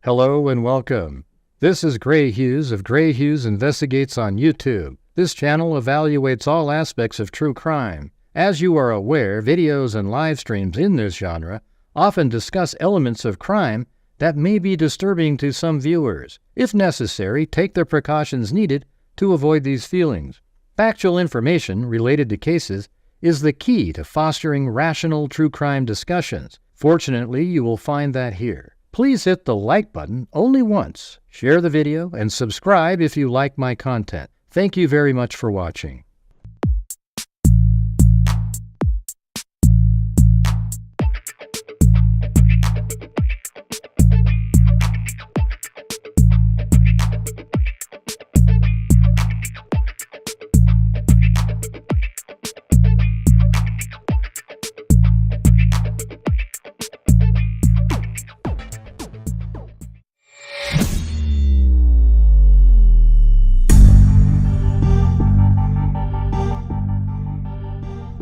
Hello and welcome. This is Grant Hughes of Grant Hughes Investigates on YouTube. This channel evaluates all aspects of true crime. As you are aware, videos and live streams in this genre often discuss elements of crime that may be disturbing to some viewers. If necessary, take the precautions needed to avoid these feelings. Factual information related to cases is the key to fostering rational true crime discussions. Fortunately, you will find that here. Please hit the like button only once, share the video, and subscribe if you like my content. Thank you very much for watching.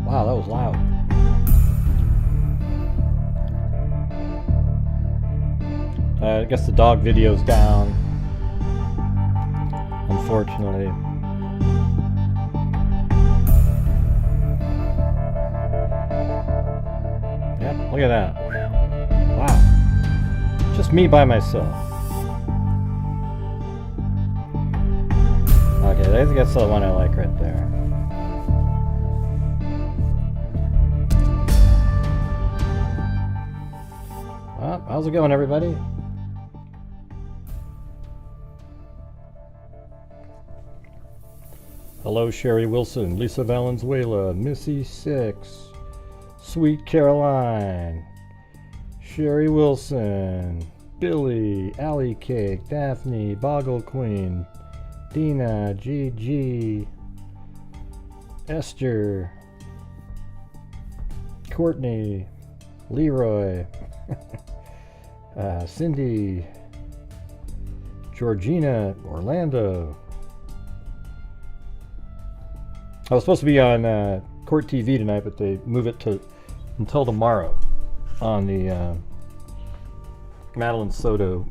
Wow, that was loud. I guess the dog video's down, unfortunately. Yep, look at that. Wow. Just me by myself. Okay, I think that's the one I like right there. Well, how's it going, everybody? Hello, Sherry Wilson, Lisa Valenzuela, Missy Six, Sweet Caroline, Sherry Wilson, Billy, Alley Cake, Daphne, Boggle Queen, Dina, GG, Esther, Courtney, Leroy, Cindy, Georgina, Orlando. I was supposed to be on Court TV tonight, but they move it to until tomorrow on the Madeline Soto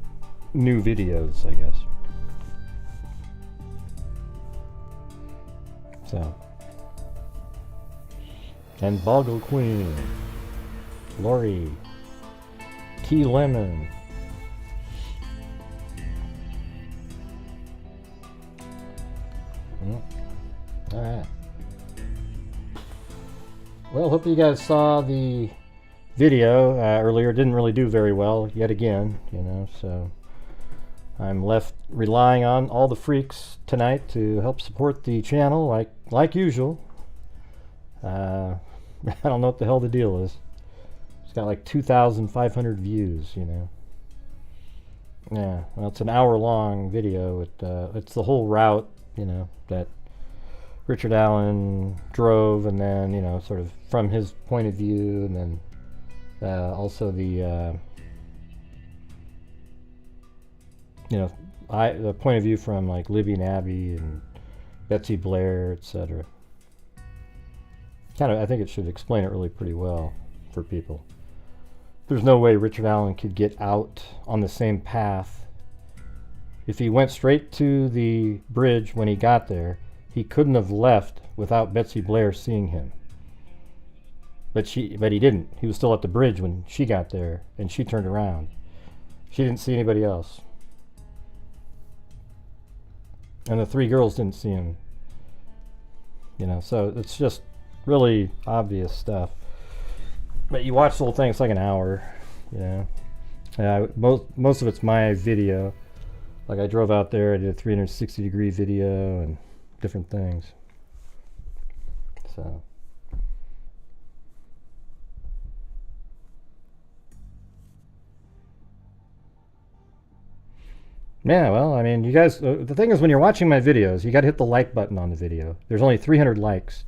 new videos, I guess. So, and Boggle Queen, Lori, Key Lemon. Alright. Well, hope you guys saw the video earlier. Didn't really do very well yet again, you know, so I'm left relying on all the freaks tonight to help support the channel like usual. I don't know what the hell the deal is. It's got like 2,500 views, you know. Yeah, well, it's an hour-long video. It's the whole route, you know, that Richard Allen drove, and then, you know, sort of from his point of view, and then also the, you know, the point of view from like Libby and Abby and Betsy Blair, etc. I think it should explain it really pretty well for people. There's no way Richard Allen could get out on the same path. If he went straight to the bridge when he got there, he couldn't have left without Betsy Blair seeing him. But he didn't. He was still at the bridge when she got there, and she turned around. She didn't see anybody else. And the three girls didn't see him. You know, so it's just really obvious stuff. But you watch the whole thing, it's like an hour, you know. Most of it's my video. Like I drove out there, I did a 360-degree video and different things. So yeah, well, I mean, you guys, the thing is, when you're watching my videos, you got to hit the like button on the video. There's only 300 likes,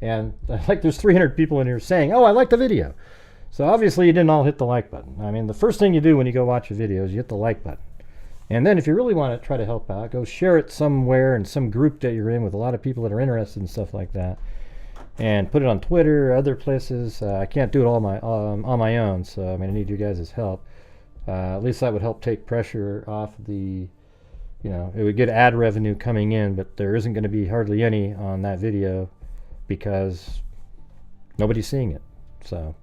and like there's 300 people in here saying, oh, I like the video. So obviously you didn't all hit the like button. I mean, the first thing you do when you go watch a video is you hit the like button. And then if you really want to try to help out, go share it somewhere in some group that you're in with a lot of people that are interested in stuff like that. And put it on Twitter or other places. I can't do it all on my own, so I'm going to need you guys' help. At least that would help take pressure off the, you know, it would get ad revenue coming in, but there isn't going to be hardly any on that video because nobody's seeing it. So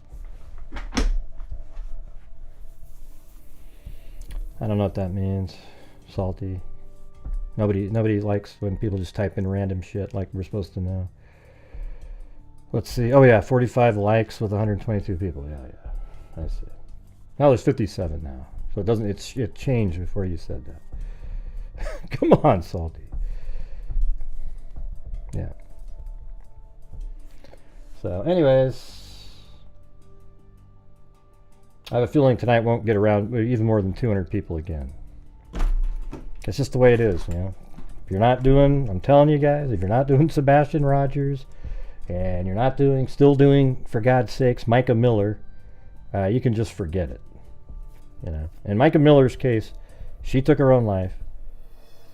I don't know what that means. Salty. Nobody likes when people just type in random shit like we're supposed to know. Let's see. Oh yeah, 45 likes with 122 people. Yeah. I see. Now there's 57 now. So it doesn't. It changed before you said that. Come on, Salty. Yeah. So, anyways, I have a feeling tonight won't get around even more than 200 people again. It's just the way it is, you know. If you're not doing, I'm telling you guys, if you're not doing Sebastian Rogers, and you're not still doing, for God's sakes, Micah Miller, you can just forget it. You know. In Micah Miller's case, she took her own life.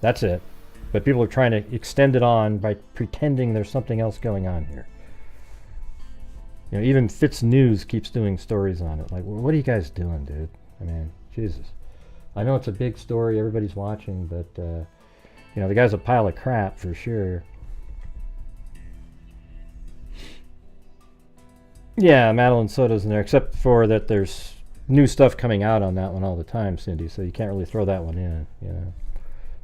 That's it. But people are trying to extend it on by pretending there's something else going on here. You know, even Fitz News keeps doing stories on it. Like, well, what are you guys doing, dude? I mean, Jesus. I know it's a big story, everybody's watching, but, you know, the guy's a pile of crap for sure. Yeah, Madeline Soto's in there, except for that there's new stuff coming out on that one all the time, Cindy, so you can't really throw that one in, you know.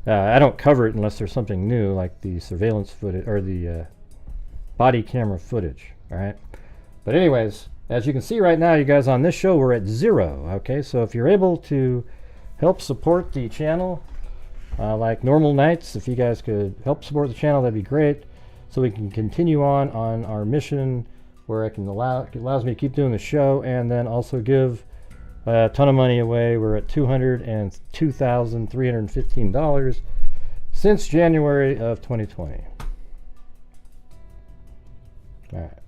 I don't cover it unless there's something new, like the surveillance footage, or the body camera footage, all right? But anyways, as you can see right now, you guys, on this show, we're at 0, okay? So if you're able to help support the channel, like normal nights, if you guys could help support the channel, that'd be great, so we can continue on our mission where it allows me to keep doing the show, and then also give a ton of money away. We're at $202,315 since January of 2020. All right.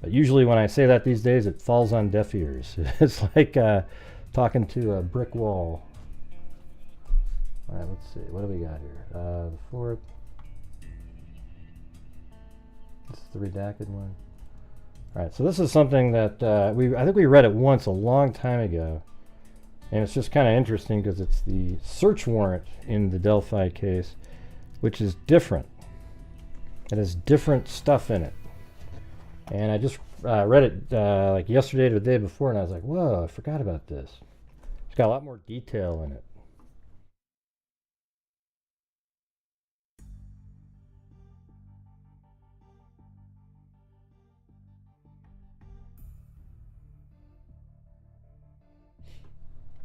But usually when I say that these days, it falls on deaf ears. It's like talking to a brick wall. All right, let's see. What do we got here? The fourth. This is the redacted one. All right, so this is something that I think we read it once a long time ago. And it's just kind of interesting because it's the search warrant in the Delphi case, which is different. It has different stuff in it. And I just read it like yesterday or the day before, and I was like, whoa, I forgot about this. It's got a lot more detail in it.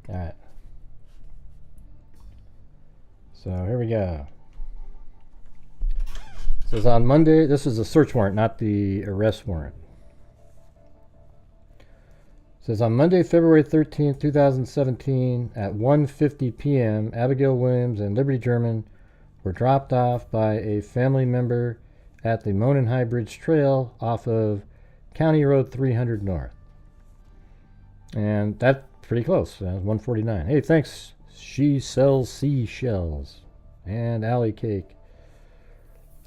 All right. So here we go. It says on Monday, this is a search warrant, not the arrest warrant. It says on Monday, February 13th, 2017, at 1:50 p.m., Abigail Williams and Liberty German were dropped off by a family member at the Monon High Bridge Trail off of County Road 300 North. And that's pretty close, 149. Hey, thanks. She sells seashells and alley cake.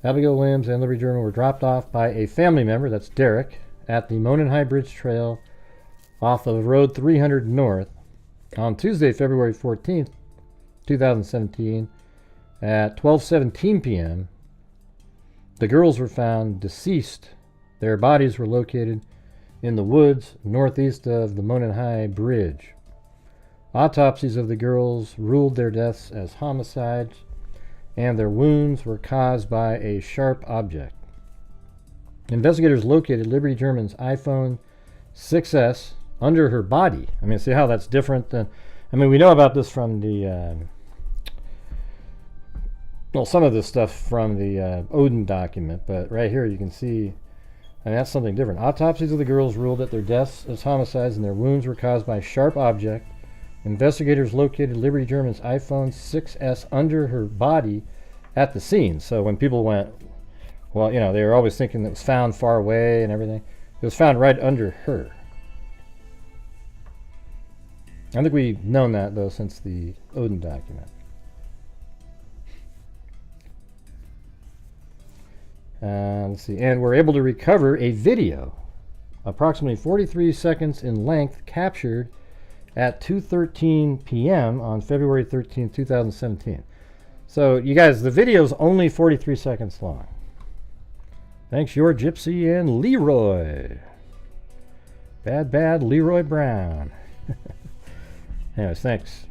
Abigail Williams and Liberty German were dropped off by a family member, that's Derek, at the Monon High Bridge Trail off of Road 300 North on Tuesday, February 14th, 2017 at 12:17 p.m. The girls were found deceased. Their bodies were located in the woods northeast of the Monon High Bridge. Autopsies of the girls ruled their deaths as homicides, and their wounds were caused by a sharp object. Investigators located Liberty German's iPhone 6S under her body. I mean, see how that's different than... I mean, we know about this from the... well, some of this stuff from the Odin document, but right here you can see... And that's something different. Autopsies of the girls ruled that their deaths as homicides and their wounds were caused by a sharp object. Investigators located Liberty German's iPhone 6S under her body at the scene. So when people went, well, you know, they were always thinking it was found far away and everything. It was found right under her. I think we've known that, though, since the Odin document. Let's see. And we're able to recover a video approximately 43 seconds in length, captured at 2:13 p.m. on February 13, 2017. So, you guys, the video is only 43 seconds long. Thanks, your Gypsy and Leroy. Bad Leroy Brown. Anyways, thanks.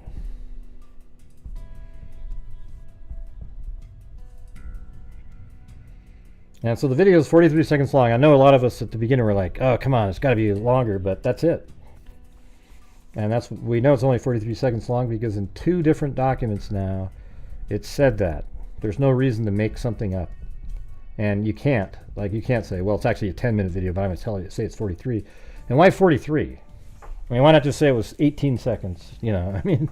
And so the video is 43 seconds long. I know a lot of us at the beginning were like, oh, come on, it's got to be longer, but that's it. And we know it's only 43 seconds long because in 2 different documents now, it said that. There's no reason to make something up. And you can't. Like, you can't say, well, it's actually a 10-minute video, but I'm going to tell you, say it's 43. And why 43? I mean, why not just say it was 18 seconds? You know, I mean,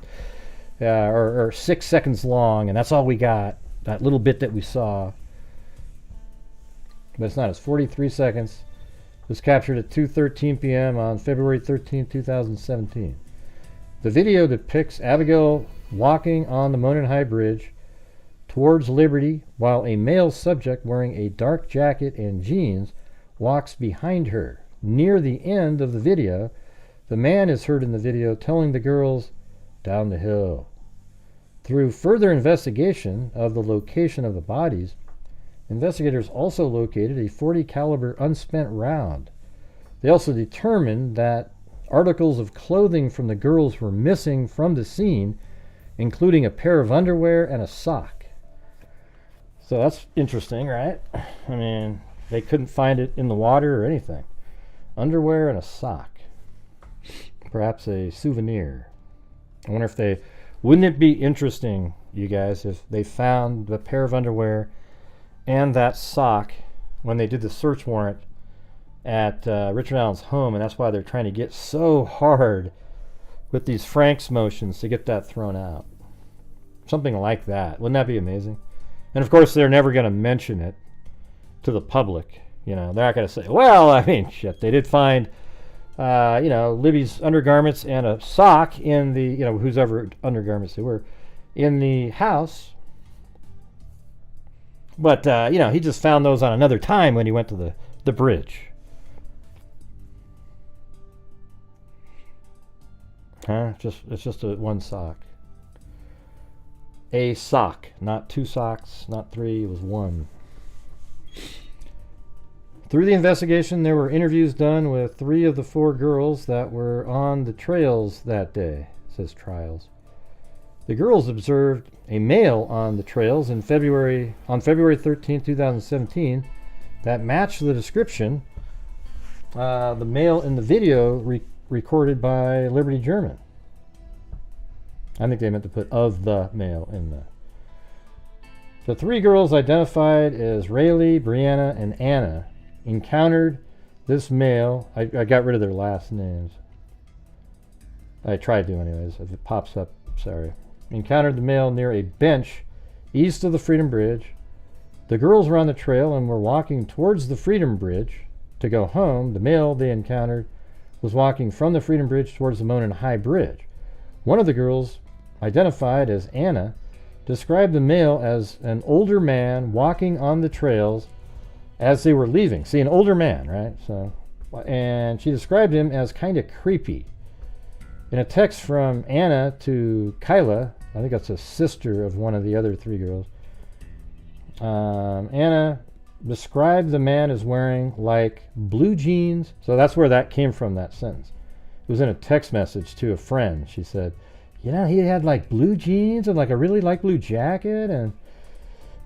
or 6 seconds long, and that's all we got, that little bit that we saw. But it's not. It's 43 seconds. It was captured at 2:13 p.m. on February 13, 2017. The video depicts Abigail walking on the Monon High Bridge towards Liberty while a male subject wearing a dark jacket and jeans walks behind her. Near the end of the video, the man is heard in the video telling the girls, "Down the hill." Through further investigation of the location of the bodies, investigators also located a .40 caliber unspent round. They also determined that articles of clothing from the girls were missing from the scene, including a pair of underwear and a sock. So that's interesting, right? I mean, they couldn't find it in the water or anything. Underwear and a sock. Perhaps a souvenir. I wonder if wouldn't it be interesting, you guys, if they found the pair of underwear and that sock when they did the search warrant at Richard Allen's home, and that's why they're trying to get so hard with these Frank's motions to get that thrown out. Something like that. Wouldn't that be amazing? And of course, they're never going to mention it to the public. You know, they're not going to say, well, I mean, shit, they did find, Libby's undergarments and a sock in the, whose ever undergarments they were, in the house. But, he just found those on another time when he went to the bridge. Huh? It's just one sock. A sock. Not 2 socks, not 3. It was 1. Through the investigation, there were interviews done with 3 of the 4 girls that were on the trails that day. It says trials. The girls observed a male on the trails on February 13, 2017 that matched the description, the male in the video recorded by Liberty German. I think they meant to put of the male in the. The 3 girls identified as Rayleigh, Brianna, and Anna encountered this male. I got rid of their last names. I tried to anyways. If it pops up, sorry. Encountered the male near a bench east of the Freedom Bridge. The girls were on the trail and were walking towards the Freedom Bridge to go home. The male they encountered was walking from the Freedom Bridge towards the Monon High Bridge. One of the girls, identified as Anna, described the male as an older man walking on the trails as they were leaving. See, an older man, right? So, and she described him as kind of creepy. In a text from Anna to Kyla, I think that's a sister of one of the other 3 girls, Anna described the man as wearing like blue jeans. So that's where that came from, that sentence. It was in a text message to a friend. She said, he had like blue jeans and like a really light blue jacket, and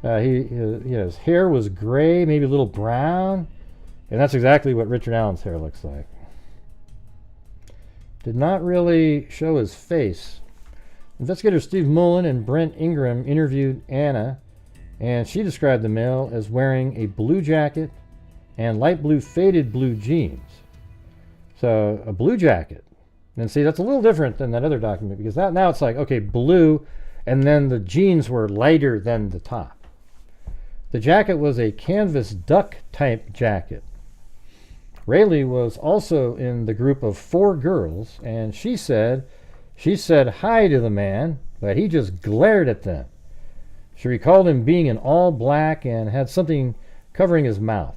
his hair was gray, maybe a little brown, and that's exactly what Richard Allen's hair looks like. Did not really show his face. Investigator Steve Mullen and Brent Ingram interviewed Anna, and she described the male as wearing a blue jacket and light blue faded blue jeans. So a blue jacket. And see, that's a little different than that other document, because now it's like, okay, blue, and then the jeans were lighter than the top. The jacket was a canvas duck type jacket. Rayleigh was also in the group of 4 girls, and she said hi to the man, but he just glared at them. She recalled him being in all black and had something covering his mouth.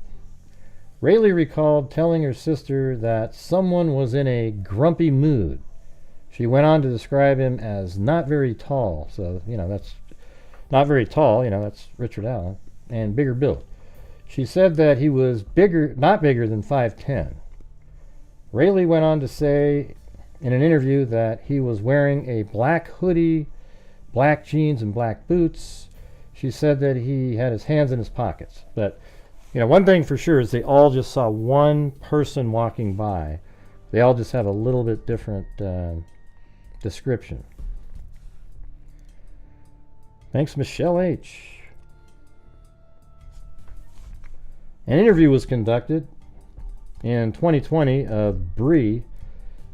Rayleigh recalled telling her sister that someone was in a grumpy mood. She went on to describe him as not very tall. So, that's not very tall, that's Richard Allen, and bigger built. She said that he was not bigger than 5'10". Rayleigh went on to say in an interview that he was wearing a black hoodie, black jeans, and black boots. She said that he had his hands in his pockets. But, one thing for sure is they all just saw one person walking by. They all just have a little bit different description. Thanks, Michelle H. An interview was conducted in 2020 of Bree.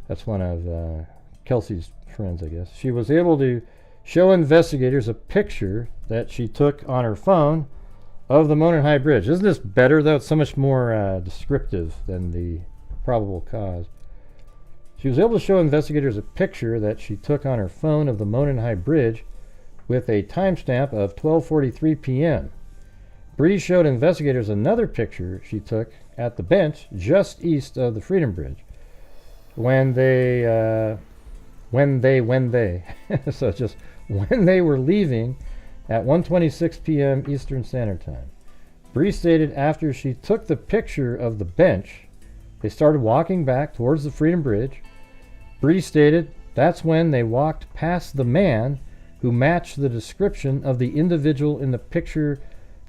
That's one of Kelsey's friends, I guess. She was able to show investigators a picture that she took on her phone of the Monon High Bridge. Isn't this better, though? It's so much more descriptive than the probable cause. She was able to show investigators a picture that she took on her phone of the Monon High Bridge with a timestamp of 12:43 p.m. Bree showed investigators another picture she took at the bench just east of the Freedom Bridge when they so just when they were leaving at 1:26 p.m. Eastern Standard Time. Bree stated after she took the picture of the bench, they started walking back towards the Freedom Bridge. Bree stated that's when they walked past the man who matched the description of the individual in the picture.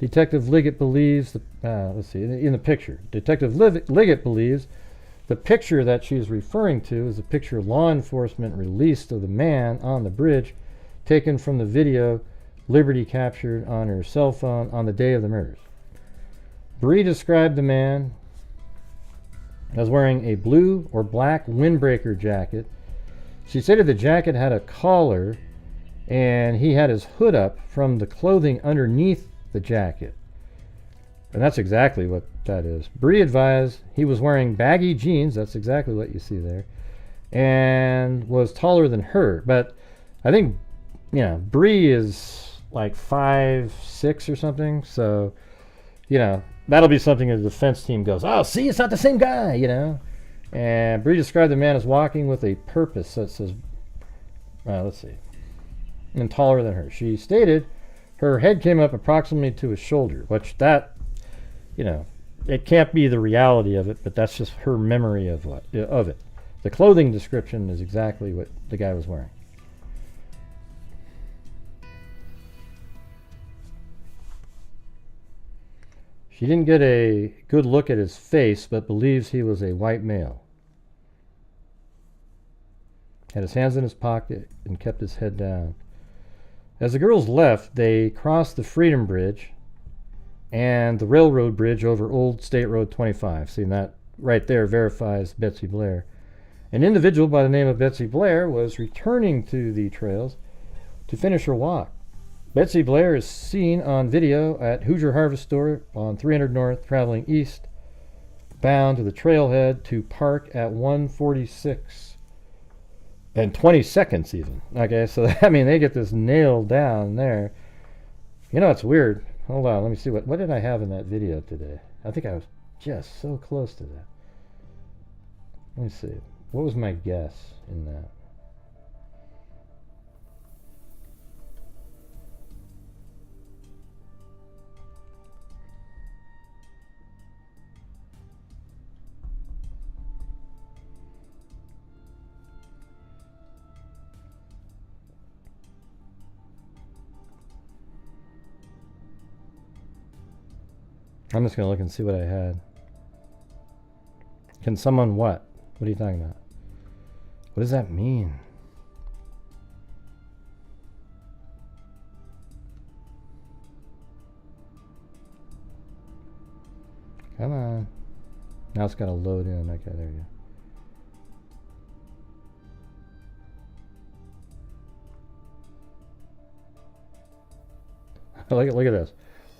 Detective Liggett believes, in the picture, Detective Liggett believes the picture that she is referring to is the picture law enforcement released of the man on the bridge, taken from the video Liberty captured on her cell phone on the day of the murders. Bree described the man as wearing a blue or black windbreaker jacket. She stated the jacket had a collar and he had his hood up from the clothing underneath the jacket. And that's exactly what that is. Bree advised he was wearing baggy jeans, that's exactly what you see there, and was taller than her. But I think, Bree is like 5'6" or something, so, that'll be something the defense team goes, oh, see, it's not the same guy, And Bree described the man as walking with a purpose that says, let's see, and taller than her. She stated her head came up approximately to his shoulder, which that, it can't be the reality of it, but that's just her memory of it. The clothing description is exactly what the guy was wearing. She didn't get a good look at his face, but believes he was a white male. Had his hands in his pocket and kept his head down. As the girls left, they crossed the Freedom Bridge and the railroad bridge over Old State Road 25. See, that right there verifies Betsy Blair. An individual by the name of Betsy Blair was returning to the trails to finish her walk. Betsy Blair is seen on video at Hoosier Harvest Store on 300 North, traveling east, bound to the trailhead to park at 1:46 and 20 seconds even. Okay, so they get this nailed down there. It's weird. Hold on, let me see what did I have in that video today? I think I was just so close to that. Let me see. What was my guess in that? I'm just going to look and see what I had. Can someone what? What are you talking about? What does that mean? Come on. Now it's got to load in. Okay, there you go. Look at this.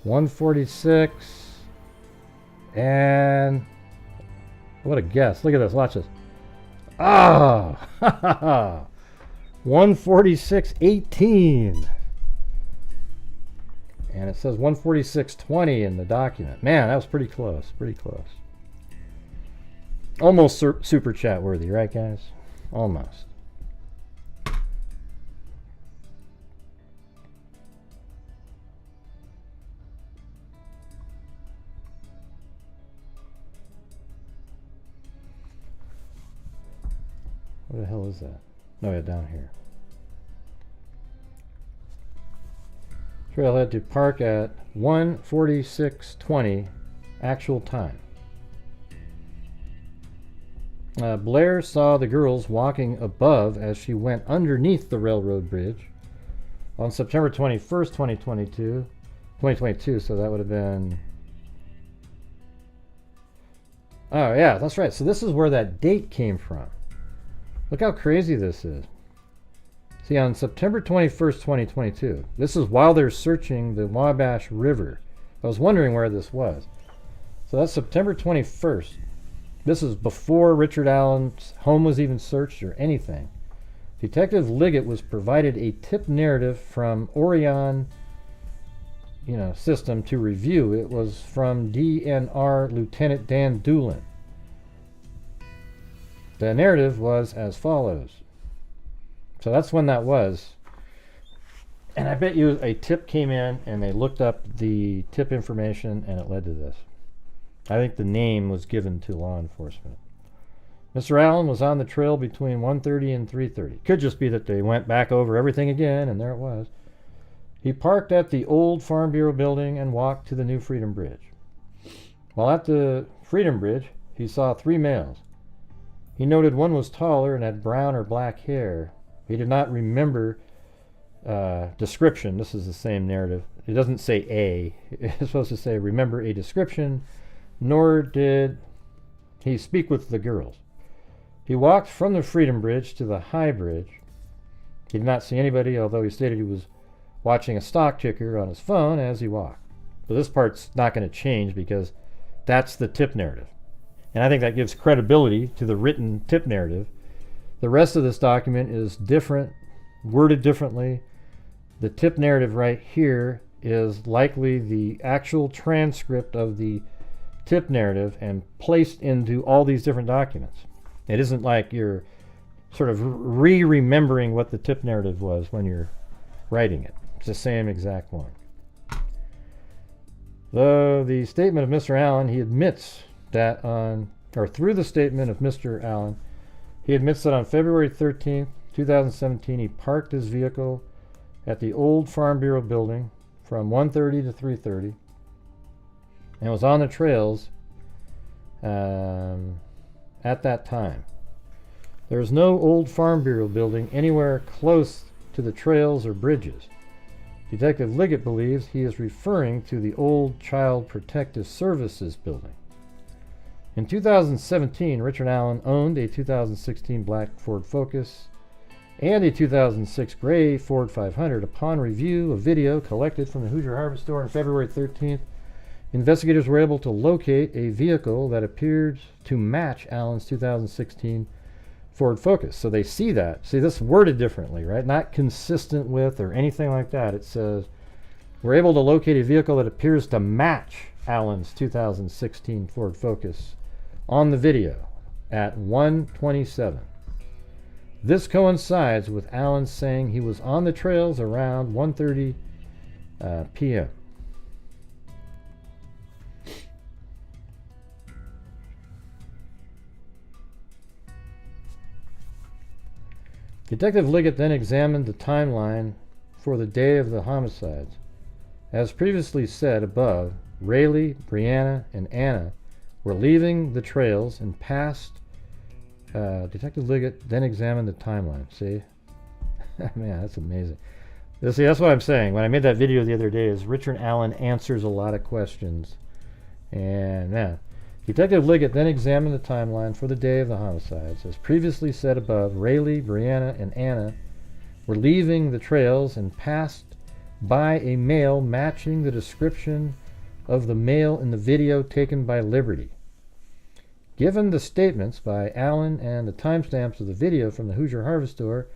146. And what a guess. Look at this. Watch this. Oh! 146.18. And it says 146.20 in the document. Man, that was pretty close. Pretty close. Almost super chat worthy, right, guys? Almost. What the hell is that? No, yeah, down here. Trailhead to park at 1:46:20 actual time. Blair saw the girls walking above as she went underneath the railroad bridge on September 21st, 2022, so that would have been... Oh, yeah, that's right. So this is where that date came from. Look how crazy this is. See, on September 21st, 2022, this is while they're searching the Wabash River. I was wondering where this was. So that's September 21st. This is before Richard Allen's home was even searched or anything. Detective Liggett was provided a tip narrative from Orion, system to review. It was from DNR Lieutenant Dan Doolin. The narrative was as follows. So that's when that was. And I bet you a tip came in and they looked up the tip information and it led to this. I think the name was given to law enforcement. Mr. Allen was on the trail between 1:30 and 3:30. Could just be that they went back over everything again and there it was. He parked at the old Farm Bureau building and walked to the new Freedom Bridge. While at the Freedom Bridge, he saw 3 males. He noted one was taller and had brown or black hair. He did not remember description. This is the same narrative. It doesn't say a. It's supposed to say remember a description, nor did he speak with the girls. He walked from the Freedom Bridge to the High Bridge. He did not see anybody, although he stated he was watching a stock ticker on his phone as he walked. But this part's not going to change because that's the tip narrative. And I think that gives credibility to the written tip narrative. The rest of this document is different, worded differently. The tip narrative right here is likely the actual transcript of the tip narrative and placed into all these different documents. It isn't like you're sort of remembering what the tip narrative was when you're writing it. It's the same exact one. Though the statement of Mr. Allen, he admits that through the statement of Mr. Allen, he admits that on February 13th, 2017, he parked his vehicle at the old Farm Bureau building from 1:30 to 3:30 and was on the trails at that time. There is no old Farm Bureau building anywhere close to the trails or bridges. Detective Liggett believes he is referring to the old Child Protective Services building. In 2017, Richard Allen owned a 2016 black Ford Focus and a 2006 gray Ford 500. Upon review of video collected from the Hoosier Hardware Store on February 13th, investigators were able to locate a vehicle that appeared to match Allen's 2016 Ford Focus. So they see that. See, this worded differently, right? Not consistent with or anything like that. It says, we're able to locate a vehicle that appears to match Allen's 2016 Ford Focus on the video at 1:27. This coincides with Allen saying he was on the trails around 1:30 p.m. Detective Liggett then examined the timeline for the day of the homicides. As previously said above, Rayleigh, Brianna, and Anna were leaving the trails and passed. Detective Liggett then examined the timeline. See? Man, that's amazing. See, that's what I'm saying. When I made that video the other day, is Richard Allen answers a lot of questions. And man, Detective Liggett then examined the timeline for the day of the homicides. As previously said above, Rayleigh, Brianna, and Anna were leaving the trails and passed by a male matching the description of the male in the video taken by Liberty. Given the statements by Allen and the timestamps of the video from the Hoosier Hardware Store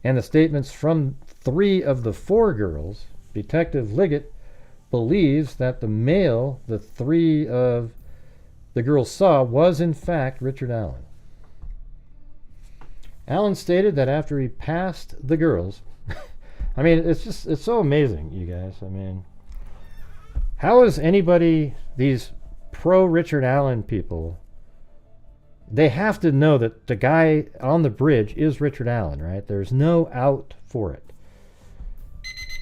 and the statements from 3 of the 4 girls, Detective Liggett believes that the male the 3 of the girls saw was in fact Richard Allen. Allen stated that after he passed the girls, I mean, it's so amazing, you guys. I mean, how is anybody, these pro Richard Allen people, they have to know that the guy on the bridge is Richard Allen, right? There's no out for it.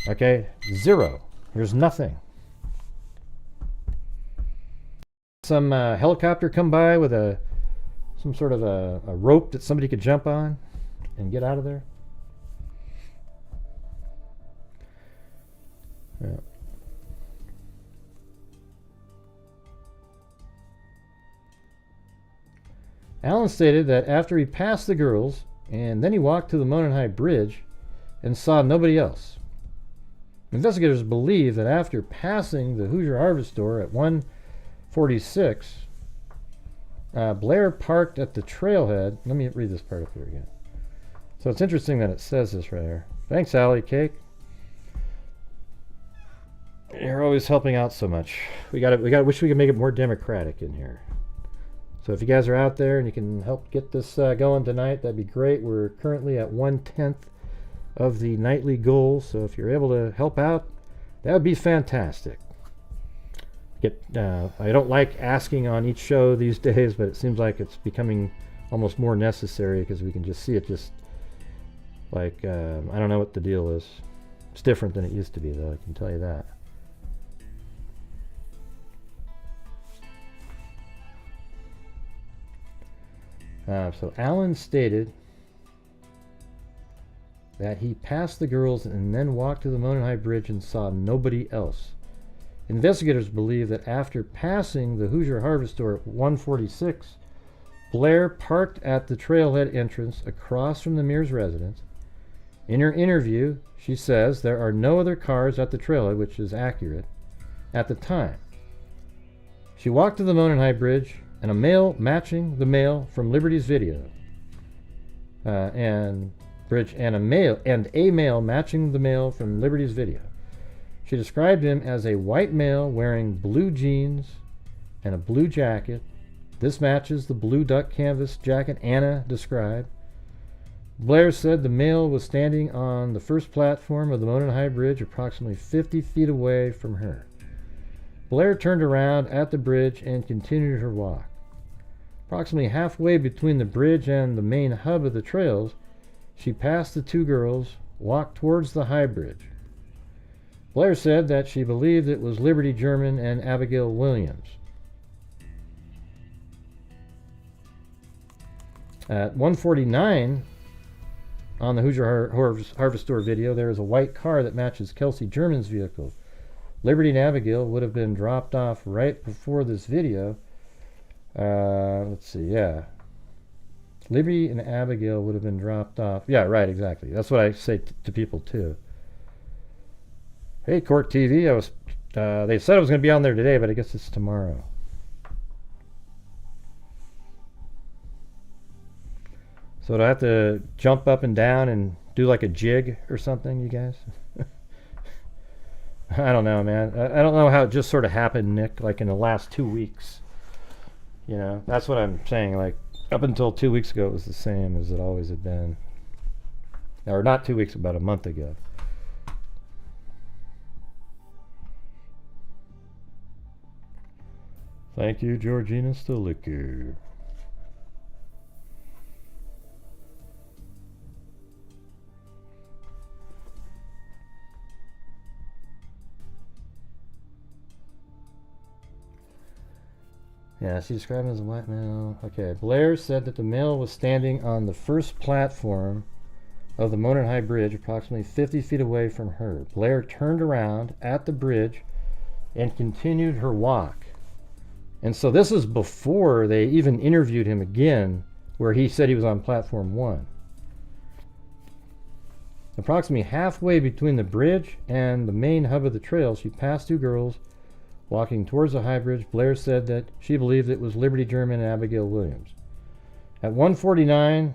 Okay? Zero. There's nothing. Some helicopter come by with some sort of a rope that somebody could jump on and get out of there. Yeah. Allen stated that after he passed the girls, and then he walked to the Monenhigh Bridge and saw nobody else. Investigators believe that after passing the Hoosier Harvest Store at 146, Blair parked at the trailhead. Let me read this part up here again. So it's interesting that it says this right here. Thanks, Allie Cake. You're always helping out so much. We got wish we could make it more democratic in here. So if you guys are out there and you can help get this going tonight, that'd be great. We're currently at 1/10 of the nightly goal. So if you're able to help out, that would be fantastic. I don't like asking on each show these days, but it seems like it's becoming almost more necessary because we can just see it just like, I don't know what the deal is. It's different than it used to be, though, I can tell you that. So Allen stated that he passed the girls and then walked to the Monenhigh Bridge and saw nobody else. Investigators believe that after passing the Hoosier Harvest Store at 146, Blair parked at the trailhead entrance across from the Mears residence. In her interview, she says there are no other cars at the trailhead, which is accurate, at the time. She walked to the Monenhigh Bridge and a male matching the male from Liberty's video, and a male matching the male from Liberty's video. She described him as a white male wearing blue jeans and a blue jacket. This matches the blue duck canvas jacket Anna described. Blair said the male was standing on the first platform of the Monenhigh Bridge, approximately 50 feet away from her. Blair turned around at the bridge and continued her walk. Approximately halfway between the bridge and the main hub of the trails, she passed the two girls, walked towards the high bridge. Blair said that she believed it was Liberty German and Abigail Williams. At 149, on the Hoosier Harvest Store video, there is a white car that matches Kelsey German's vehicle. Liberty and Abigail would have been dropped off right before this video. Let's see, yeah. Liberty and Abigail would have been dropped off. Yeah, right, exactly. That's what I say to people, too. Hey, Court TV, they said I was going to be on there today, but I guess it's tomorrow. So do I have to jump up and down and do like a jig or something, you guys? I don't know, man. I don't know how it just sort of happened, Nick, like in the last 2 weeks. You know, that's what I'm saying. Like, up until 2 weeks ago, it was the same as it always had been. Or not 2 weeks, about a month ago. Thank you, Georgina Stolicker. Yeah, she described him as a white male. Okay, Blair said that the male was standing on the first platform of the Monenhigh Bridge, approximately 50 feet away from her. Blair turned around at the bridge and continued her walk. And so this is before they even interviewed him again, where he said he was on platform 1. Approximately halfway between the bridge and the main hub of the trail, she passed two girls walking towards the high bridge. Blair said that she believed it was Liberty German and Abigail Williams. At 1:49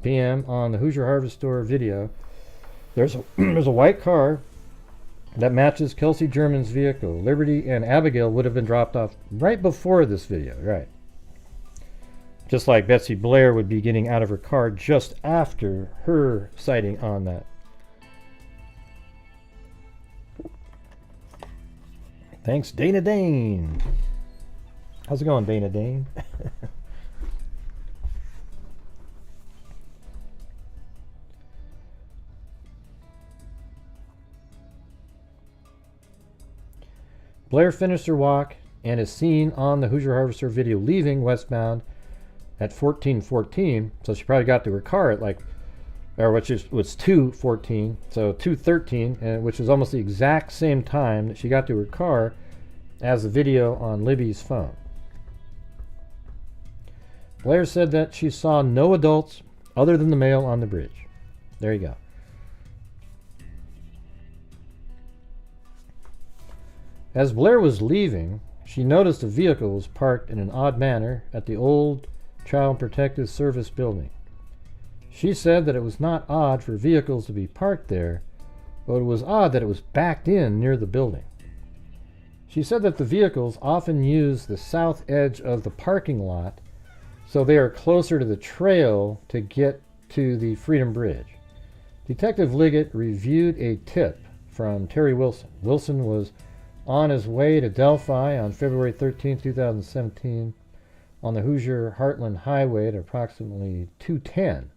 p.m. on the Hoosier Harvest Store video, there's a white car that matches Kelsey German's vehicle. Liberty and Abigail would have been dropped off right before this video, right? Just like Betsy Blair would be getting out of her car just after her sighting on that. Thanks, Dana Dane. How's it going, Dana Dane? Blair finished her walk and is seen on the Hoosier Harvester video leaving westbound at 14:14. So she probably got to her car at like, or which was 2:14, so 2:13, and which was almost the exact same time that she got to her car as the video on Libby's phone. Blair said that she saw no adults other than the male on the bridge. There you go. As Blair was leaving, she noticed a vehicle was parked in an odd manner at the old Child Protective Service building. She said that it was not odd for vehicles to be parked there, but it was odd that it was backed in near the building. She said that the vehicles often use the south edge of the parking lot, so they are closer to the trail to get to the Freedom Bridge. Detective Liggett reviewed a tip from Terry Wilson. Wilson was on his way to Delphi on February 13, 2017, on the Hoosier Heartland Highway at approximately 2:10.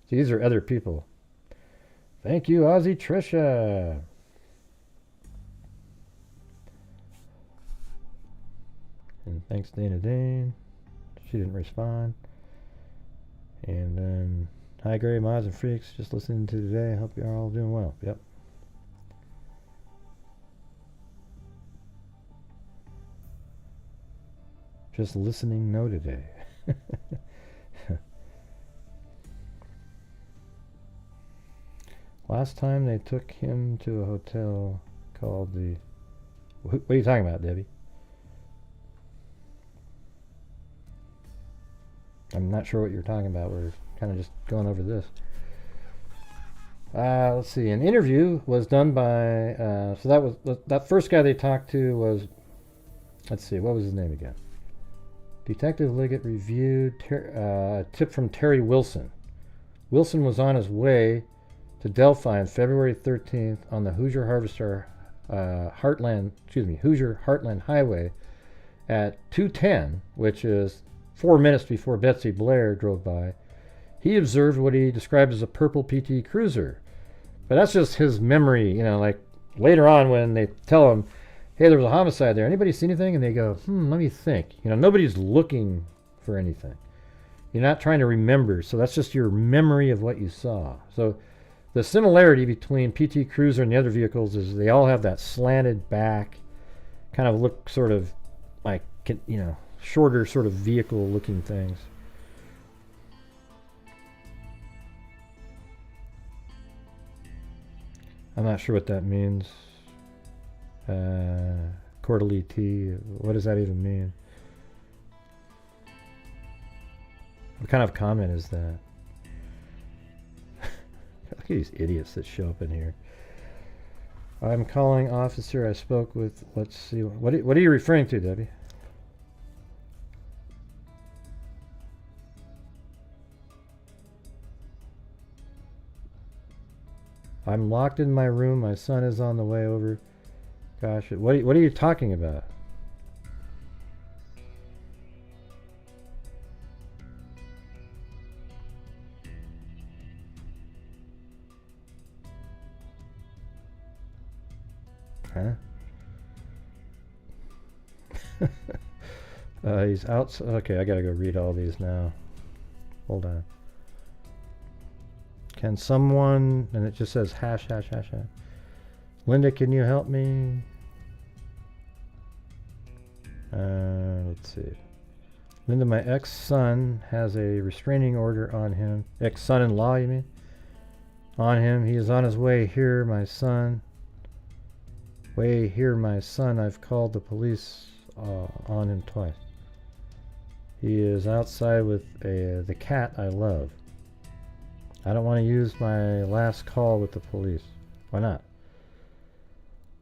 See, these are other people. Thank you, Ozzy Trisha. And thanks, Dana Dane. She didn't respond. And then, hi, Gray Mods and Freaks. Just listening to today. I hope you're all doing well. Yep. Just listening no today. Last time they took him to a hotel called the... What are you talking about, Debbie? I'm not sure what you're talking about. We're kind of just going over this. Let's see. An interview was done by... so that was... That first guy they talked to was... Let's see. What was his name again? Detective Liggett reviewed a tip from Terry Wilson. Wilson was on his way to Delphi on February 13th on the Hoosier Hoosier Heartland Highway at 2:10, which is 4 minutes before Betsy Blair drove by. He observed what he described as a purple PT Cruiser. But that's just his memory, you know, like later on when they tell him, hey, there was a homicide there. Anybody see anything? And they go, let me think. You know, nobody's looking for anything. You're not trying to remember. So that's just your memory of what you saw. So the similarity between PT Cruiser and the other vehicles is they all have that slanted back, kind of look sort of like, you know, shorter sort of vehicle looking things. I'm not sure what that means. Quarterly T, what does that even mean? What kind of comment is that? Look at these idiots that show up in here. I'm calling officer I spoke with. Let's see. What are you referring to, Debbie? I'm locked in my room. My son is on the way over. Gosh, what are you talking about? Huh? He's out. Okay, I gotta go read all these now. Hold on. Can someone, and it just says hash. Linda, can you help me? Let's see. Linda, my ex-son has a restraining order on him. Ex-son-in-law, you mean? On him. He is on his way here, my son. I've called the police on him twice. He is outside with the cat I love. I don't want to use my last call with the police. Why not?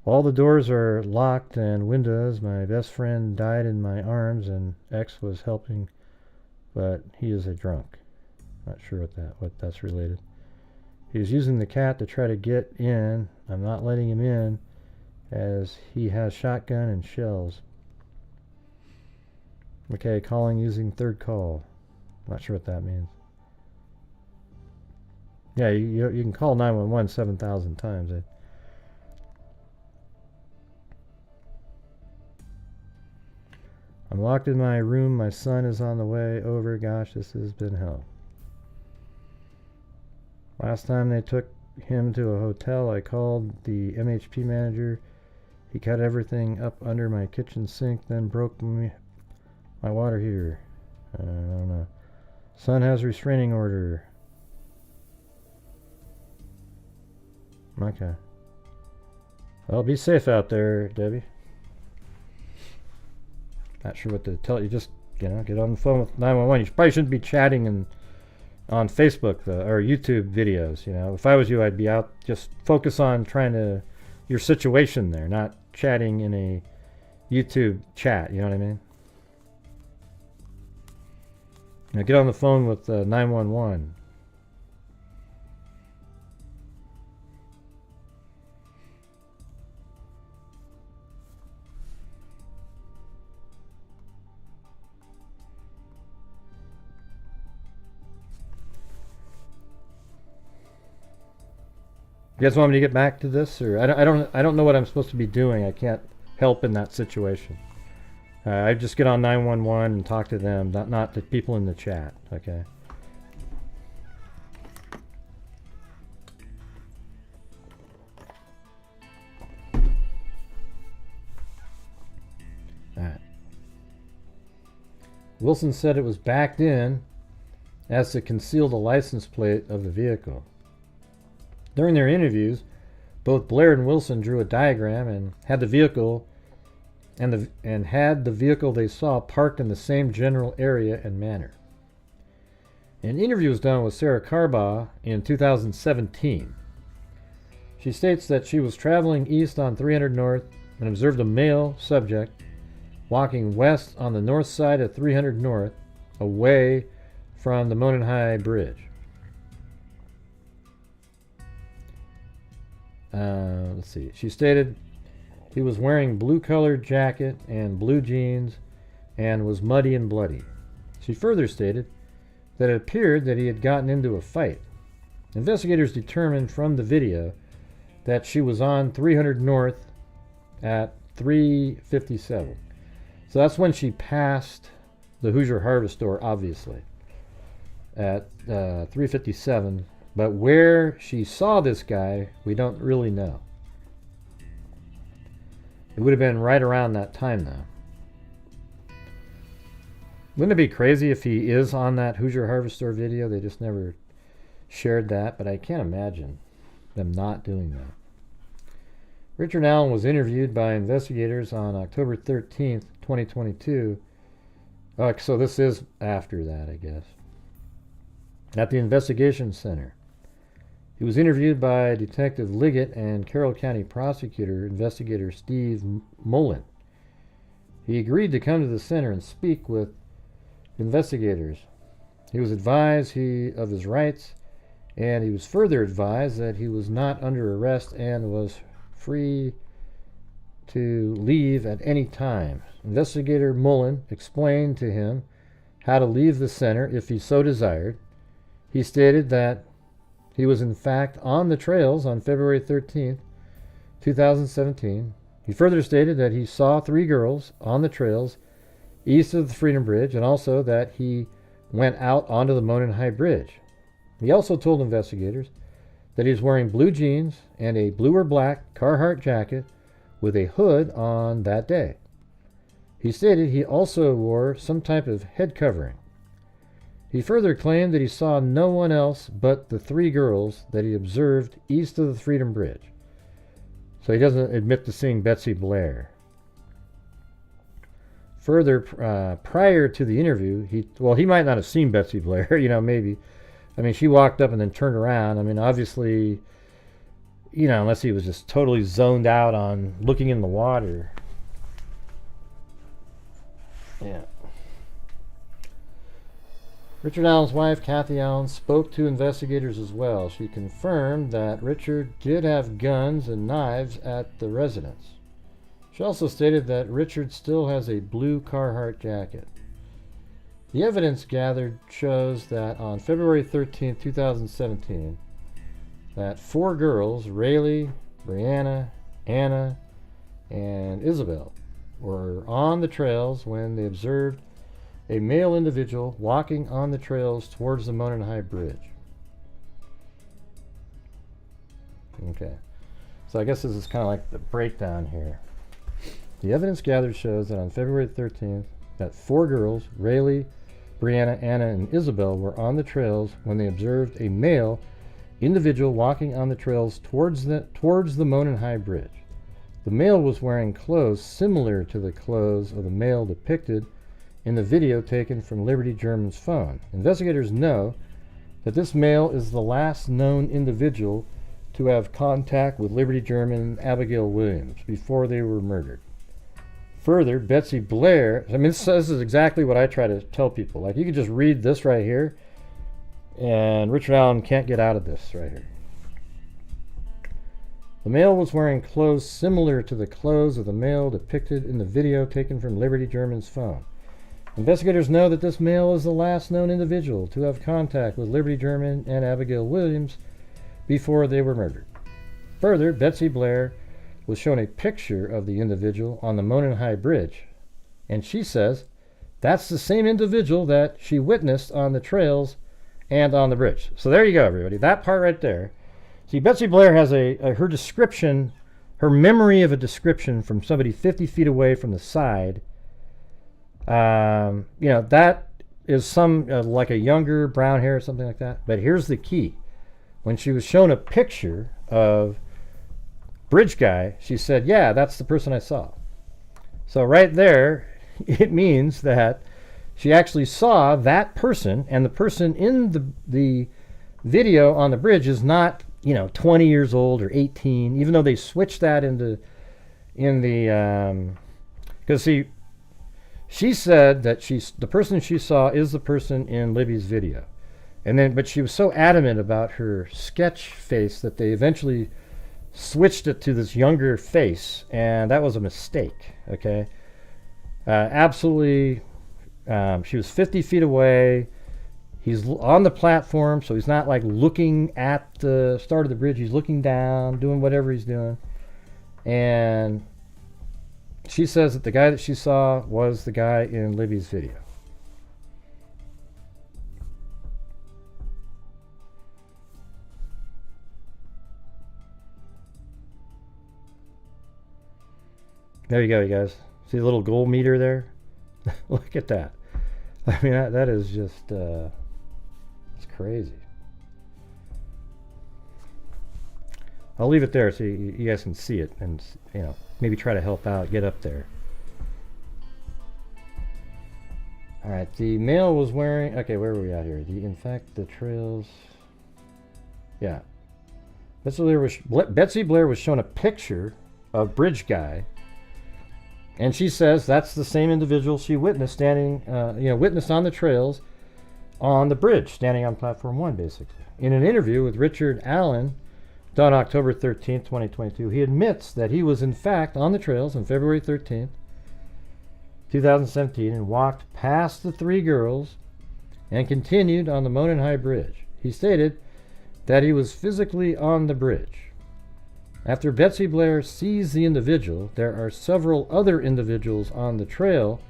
All the doors are locked and windows. My best friend died in my arms and X was helping, but he is a drunk. Not sure what that's related. He was using the cat to try to get in. I'm not letting him in as he has shotgun and shells. Okay, calling using third call. Not sure what that means. Yeah, you can call 911 7,000 times. I'm locked in my room. My son is on the way over. Gosh, this has been hell. Last time they took him to a hotel, I called the MHP manager. He cut everything up under my kitchen sink, then broke my water heater. I don't know. Son has restraining order. Okay. Well, be safe out there, Debbie. Not sure what to tell you. Just, get on the phone with 911. You probably shouldn't be chatting on Facebook or YouTube videos. If I was you, I'd be out. Just focus on your situation there, not chatting in a YouTube chat. You know what I mean? Now get on the phone with 911. You guys want me to get back to this, or I don't know what I'm supposed to be doing. I can't help in that situation. I just get on 911 and talk to them, not the people in the chat. Okay. All right. Wilson said it was backed in as to conceal the license plate of the vehicle. During their interviews, both Blair and Wilson drew a diagram and had the vehicle they saw parked in the same general area and manner. An interview was done with Sarah Carbaugh in 2017. She states that she was traveling east on 300 North and observed a male subject walking west on the north side of 300 North away from the Mononhai Bridge. Let's see. She stated he was wearing blue-colored jacket and blue jeans and was muddy and bloody. She further stated that it appeared that he had gotten into a fight. Investigators determined from the video that she was on 300 North at 3:57. So that's when she passed the Hoosier Harvest store, obviously, at 3:57. But where she saw this guy, we don't really know. It would have been right around that time, though. Wouldn't it be crazy if he is on that Hoosier Harvest store video? They just never shared that, but I can't imagine them not doing that. Richard Allen was interviewed by investigators on October 13th, 2022. So this is after that, I guess. At the investigation center. He was interviewed by Detective Liggett and Carroll County Prosecutor Investigator Steve Mullen. He agreed to come to the center and speak with investigators. He was advised of his rights, and he was further advised that he was not under arrest and was free to leave at any time. Investigator Mullen explained to him how to leave the center if he so desired. He stated that he was in fact on the trails on February 13th, 2017. He further stated that he saw 3 girls on the trails east of the Freedom Bridge and also that he went out onto the Mononhai Bridge. He also told investigators that he was wearing blue jeans and a blue or black Carhartt jacket with a hood on that day. He stated he also wore some type of head covering. He further claimed that he saw no one else but the 3 girls that he observed east of the Freedom Bridge. So he doesn't admit to seeing Betsy Blair. Further, prior to the interview, he might not have seen Betsy Blair, maybe. I mean, she walked up and then turned around. I mean, obviously, you know, unless he was just totally zoned out on looking in the water. Yeah. Richard Allen's wife, Kathy Allen, spoke to investigators as well. She confirmed that Richard did have guns and knives at the residence. She also stated that Richard still has a blue Carhartt jacket. The evidence gathered shows that on February 13, 2017, that 4 girls, Rayleigh, Brianna, Anna, and Isabel, were on the trails when they observed a male individual walking on the trails towards the Monon High Bridge. Okay, so I guess this is kind of like the breakdown here. The evidence gathered shows that on February 13th, that 4 girls, Rayleigh, Brianna, Anna, and Isabel, were on the trails when they observed a male individual walking on the trails towards the Monon High Bridge. The male was wearing clothes similar to the clothes of the male depicted in the video taken from Liberty German's phone. Investigators know that this male is the last known individual to have contact with Liberty German and Abigail Williams before they were murdered. Further, Betsy Blair, I mean, this is exactly what I try to tell people. Like, you can just read this right here, and Richard Allen can't get out of this right here. The male was wearing clothes similar to the clothes of the male depicted in the video taken from Liberty German's phone. Investigators know that this male is the last known individual to have contact with Liberty German and Abigail Williams before they were murdered. Further, Betsy Blair was shown a picture of the individual on the Monon High Bridge, and she says that's the same individual that she witnessed on the trails and on the bridge. So there you go, everybody. That part right there. See, Betsy Blair has her description, her memory of a description from somebody 50 feet away from the side. You know, that is some like a younger brown hair or something like that. But here's the key. When she was shown a picture of Bridge Guy, she said, yeah, that's the person I saw. So right there, it means that she actually saw that person, and the person in the video on the bridge is not, you know, 20 years old or 18, even though they switched that in the, because see, she said that the person she saw is the person in Libby's video. And then, but she was so adamant about her sketch face that they eventually switched it to this younger face, and that was a mistake, okay? Absolutely, she was 50 feet away. He's on the platform, so he's not like looking at the start of the bridge. He's looking down, doing whatever he's doing. And she says that the guy that she saw was the guy in Libby's video. There you go, you guys. See the little gold meter there? Look at that. I mean, that is just, it's crazy. I'll leave it there so you guys can see it and, you know, maybe try to help out, get up there. All right, the male was wearing, okay, where were we at here? In fact, the trails, yeah. Betsy Blair was shown a picture of Bridge Guy, and she says that's the same individual she witnessed witnessed on the trails on the bridge, standing on platform 1, basically. In an interview with Richard Allen done October 13th, 2022, he admits that he was in fact on the trails on February 13th, 2017, and walked past the 3 girls and continued on the Monon High Bridge. He stated that he was physically on the bridge. After Betsy Blair sees the individual, there are several other individuals on the trail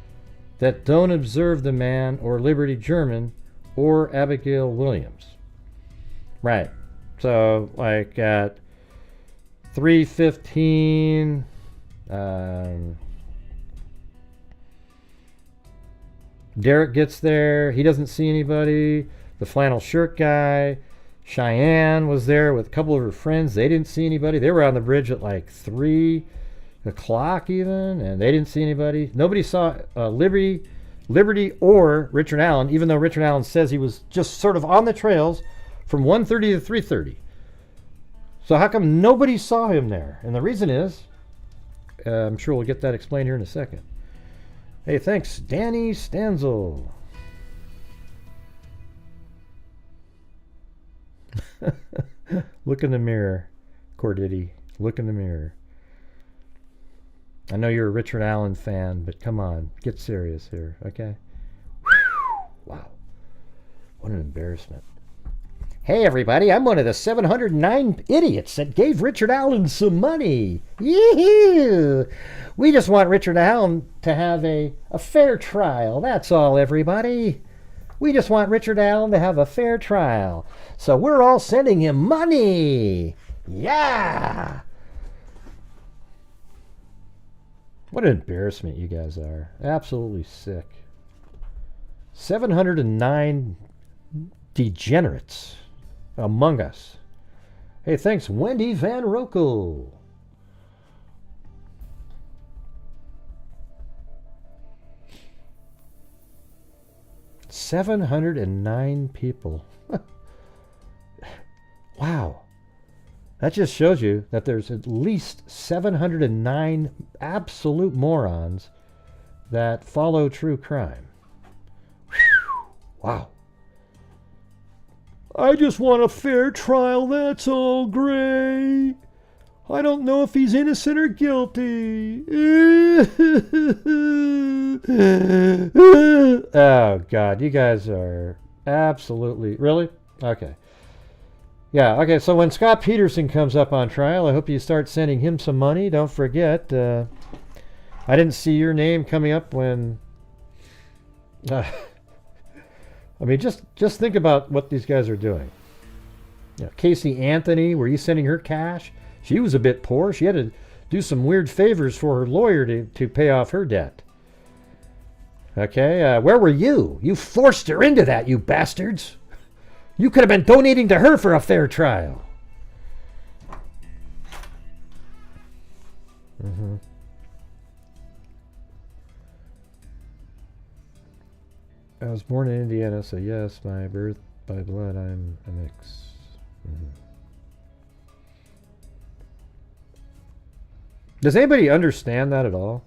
that don't observe the man or Liberty German or Abigail Williams. Right. So, like at 3:15, Derek gets there. He doesn't see anybody. The flannel shirt guy, Cheyenne, was there with a couple of her friends. They didn't see anybody. They were on the bridge at like 3 o'clock even, and they didn't see anybody. Nobody saw Liberty or Richard Allen, even though Richard Allen says he was just sort of on the trails from 1:30 to 3:30. So how come nobody saw him there? And the reason is, I'm sure we'll get that explained here in a second. Hey, thanks, Danny Stanzel. Look in the mirror, Cordiddy. Look in the mirror. I know you're a Richard Allen fan, but come on, get serious here, okay? Wow. What an embarrassment. Hey, everybody, I'm one of the 709 idiots that gave Richard Allen some money. Yee-hoo! We just want Richard Allen to have a fair trial. That's all, everybody. We just want Richard Allen to have a fair trial. So we're all sending him money. Yeah! What an embarrassment you guys are. Absolutely sick. 709 degenerates among us. Hey, thanks, Wendy Van Rokel. $709 people. Wow. That just shows you that there's at least 709 absolute morons that follow true crime. Wow. I just want a fair trial, that's all, Gray. I don't know if he's innocent or guilty. Oh, God, you guys are absolutely... Really? Okay. Yeah, okay, so when Scott Peterson comes up on trial, I hope you start sending him some money. Don't forget, I didn't see your name coming up when... I mean, just think about what these guys are doing. You know, Casey Anthony, were you sending her cash? She was a bit poor. She had to do some weird favors for her lawyer to pay off her debt. Okay, where were you? You forced her into that, you bastards. You could have been donating to her for a fair trial. Mm-hmm. I was born in Indiana, so yes, my birth by blood, I'm a mix. Mm-hmm. Does anybody understand that at all?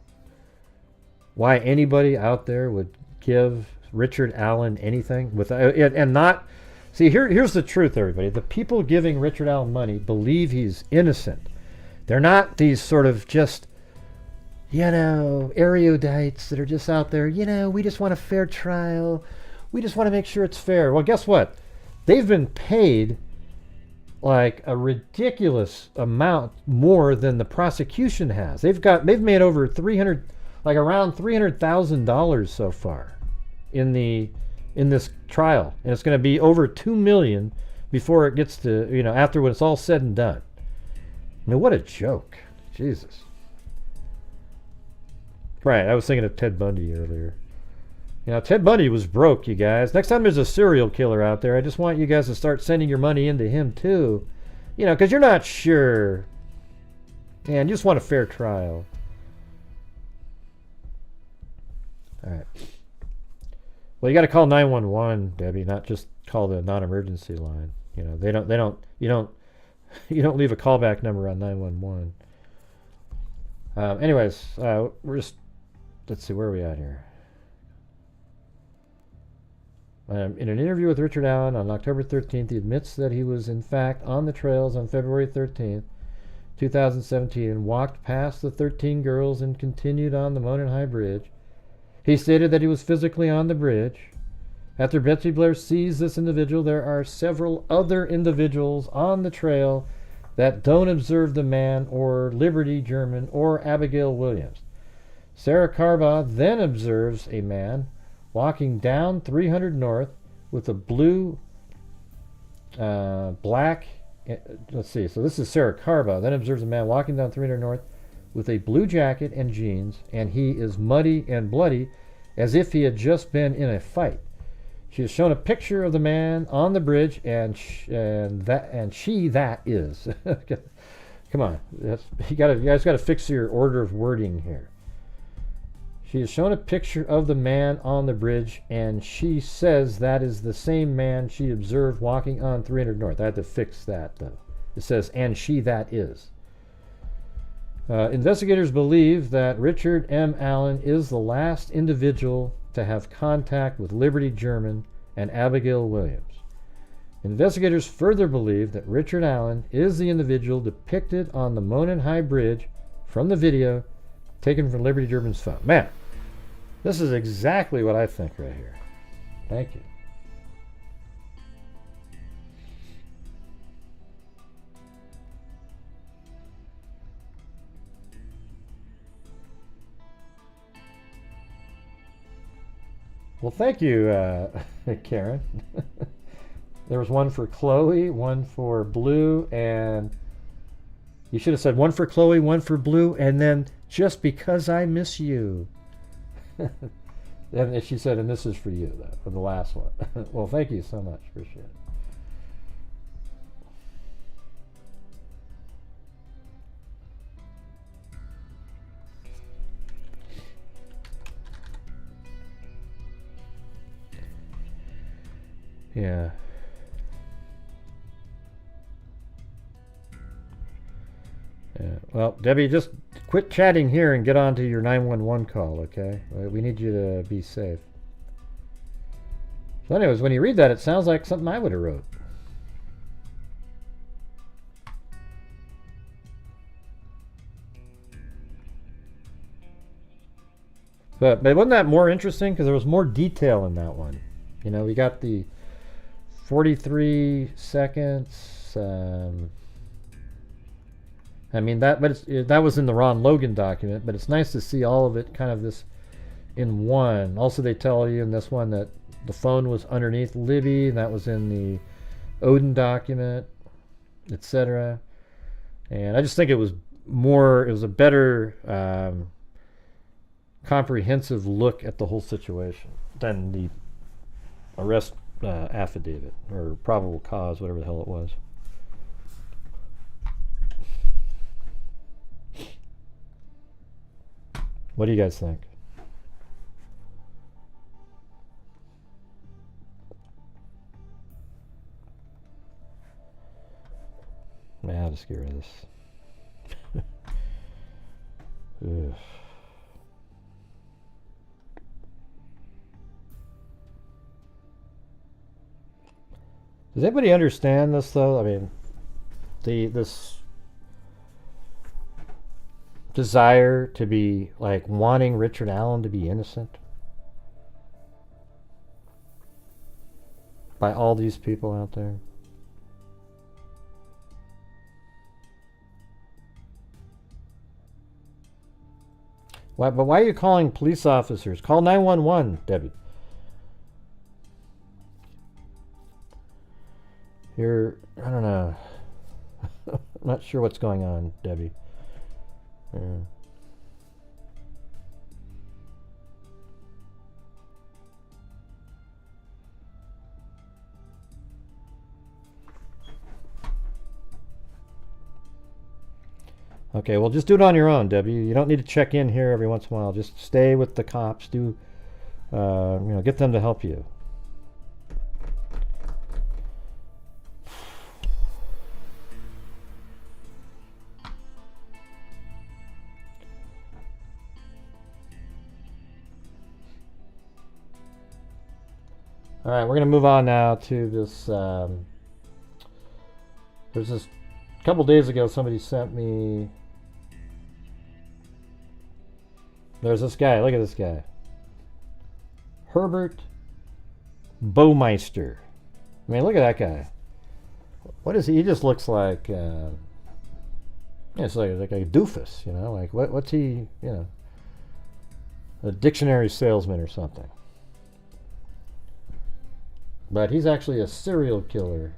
Why anybody out there would give Richard Allen anything without and not... See, here's the truth, everybody. The people giving Richard Allen money believe he's innocent. They're not these sort of just, you know, erudites that are just out there, you know, we just want a fair trial. We just want to make sure it's fair. Well, guess what? They've been paid like a ridiculous amount more than the prosecution has. They've made over around $300,000 so far in this trial, and it's going to be over $2 million before it gets to, you know, after when it's all said and done. I mean, what a joke. Jesus. Right, I was thinking of Ted Bundy earlier. You know, Ted Bundy was broke, you guys. Next time there's a serial killer out there, I just want you guys to start sending your money into him too. You know, because you're not sure. And you just want a fair trial. All right. Well, you got to call 911, Debbie, not just call the non-emergency line. You know, you don't leave a callback number on 911. Anyways, we're just, let's see, where are we at here? In an interview with Richard Allen on October 13th, he admits that he was in fact on the trails on February 13th, 2017, and walked past the 13 girls and continued on the Monon High Bridge. He stated that he was physically on the bridge. After Betsy Blair sees this individual, there are several other individuals on the trail that don't observe the man or Liberty German or Abigail Williams. Sarah Carbaugh then observes a man walking down 300 North with a blue, black, let's see, so this is Sarah Carbaugh, then observes a man walking down 300 North with a blue jacket and jeans, and he is muddy and bloody as if he had just been in a fight. She has shown a picture of the man on the bridge, and she that is. Come on, you guys got to fix your order of wording here. She has shown a picture of the man on the bridge, and she says that is the same man she observed walking on 300 North. I had to fix that, though. It says, and she that is. Investigators believe that Richard M. Allen is the last individual to have contact with Liberty German and Abigail Williams. Investigators further believe that Richard Allen is the individual depicted on the Monon High Bridge from the video taken from Liberty German's phone. Man, this is exactly what I think right here. Thank you. Well, thank you, Karen. There was one for Chloe, one for Blue, and you should have said one for Chloe, one for Blue, and then just because I miss you. And she said, and this is for you, though, for the last one. Well, thank you so much. Appreciate it. Yeah. Well, Debbie, just quit chatting here and get on to your 911 call, okay? We need you to be safe. So anyways, when you read that, it sounds like something I would have wrote. But wasn't that more interesting? Because there was more detail in that one. You know, we got the 43 seconds. I mean, that was in the Ron Logan document, but it's nice to see all of it kind of this in one. Also, they tell you in this one that the phone was underneath Libby, and that was in the Odin document, etc. And I just think it was a better comprehensive look at the whole situation than the arrest affidavit or probable cause, whatever the hell it was. What do you guys think? Man, I'll just get rid of this. Ugh. Does anybody understand this, though? I mean, this desire to be, like, wanting Richard Allen to be innocent by all these people out there. Why, but why are you calling police officers? Call 911, Debbie. I don't know. I'm not sure what's going on, Debbie. Yeah. Okay, well, just do it on your own, Debbie. You don't need to check in here every once in a while. Just stay with the cops. Get them to help you. All right, we're going to move on now to this. There's this a couple days ago, somebody sent me. There's this guy. Look at this guy. Herbert Baumeister. I mean, look at that guy. What is he? He just looks like. It's like a doofus, you know. Like what's he? You know, a dictionary salesman or something. But he's actually a serial killer.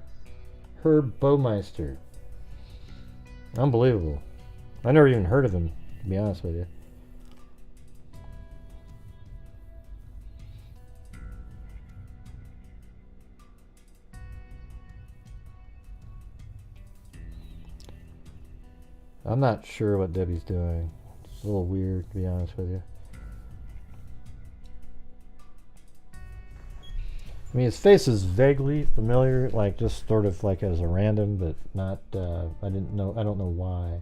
Herb Baumeister. Unbelievable. I never even heard of him, to be honest with you. I'm not sure what Debbie's doing. It's a little weird, to be honest with you. I mean, his face is vaguely familiar, like just sort of like as a random, but not, I don't know why.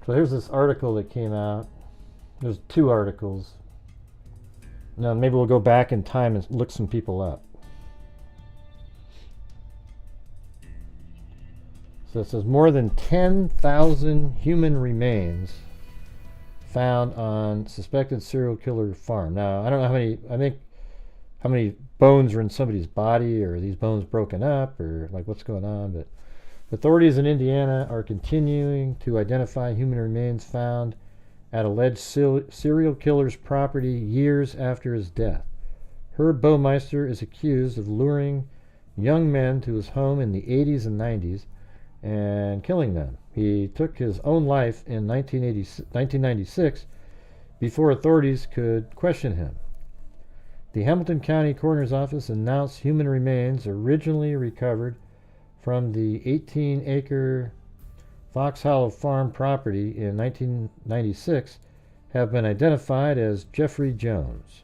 So here's this article that came out. There's 2 articles. Now maybe we'll go back in time and look some people up. So it says more than 10,000 human remains found on suspected serial killer farm. Now, I don't know how many, I think how many bones are in somebody's body, or are these bones broken up, or like what's going on, but authorities in Indiana are continuing to identify human remains found at alleged serial killer's property years after his death. Herb Baumeister is accused of luring young men to his home in the 80s and 90s and killing them. He took his own life in 1996 before authorities could question him. The Hamilton County Coroner's Office announced human remains originally recovered from the 18-acre Fox Hollow Farm property in 1996 have been identified as Jeffrey Jones.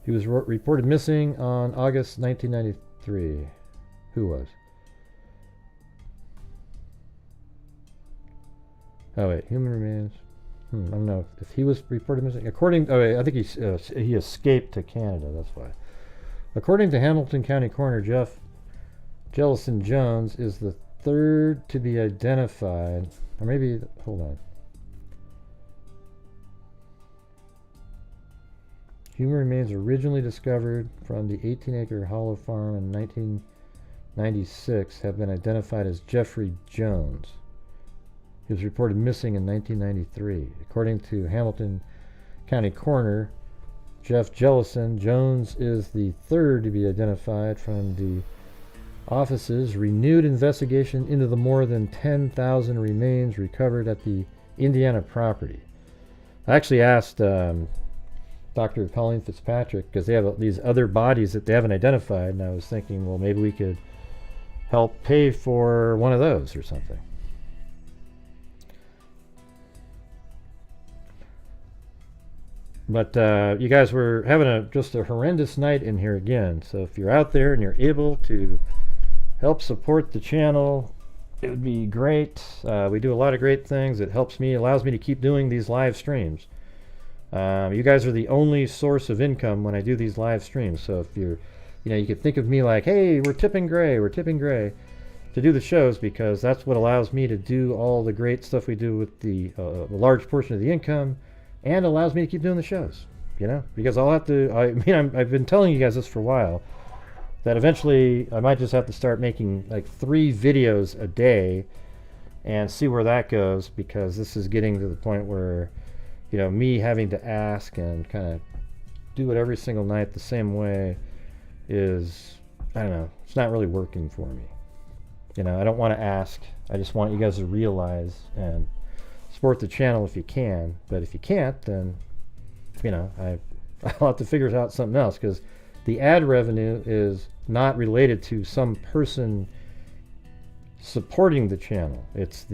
He was reported missing on August 1993. Who was? Oh wait, human remains. I don't know if he was reported missing. I think he escaped to Canada. That's why. According to Hamilton County Coroner Jeff Jellison, Jones is the 3rd to be identified. Or maybe, hold on. Human remains originally discovered from the 18-acre Hollow Farm in 1996 have been identified as Jeffrey Jones. He was reported missing in 1993. According to Hamilton County Coroner Jeff Jellison, Jones is the 3rd to be identified from the office's renewed investigation into the more than 10,000 remains recovered at the Indiana property. I actually asked Dr. Colleen Fitzpatrick, because they have these other bodies that they haven't identified, and I was thinking, well, maybe we could help pay for one of those or something. But you guys were having just a horrendous night in here again, so if you're out there and you're able to help support the channel, it would be great. We do a lot of great things. It helps me, allows me to keep doing these live streams. You guys are the only source of income when I do these live streams. So if you're, you could think of me like, hey, we're tipping Gray to do the shows, because that's what allows me to do all the great stuff we do with the large portion of the income, and allows me to keep doing the shows. Because I'll have to. I've been telling you guys this for a while, that eventually I might just have to start making like 3 videos a day, and see where that goes, because this is getting to the point where, me having to ask and kind of do it every single night the same way is, I don't know, it's not really working for me. I don't want to ask. I just want you guys to realize and support the channel if you can. But if you can't, then, I'll have to figure out something else, because the ad revenue is not related to some person supporting the channel. It's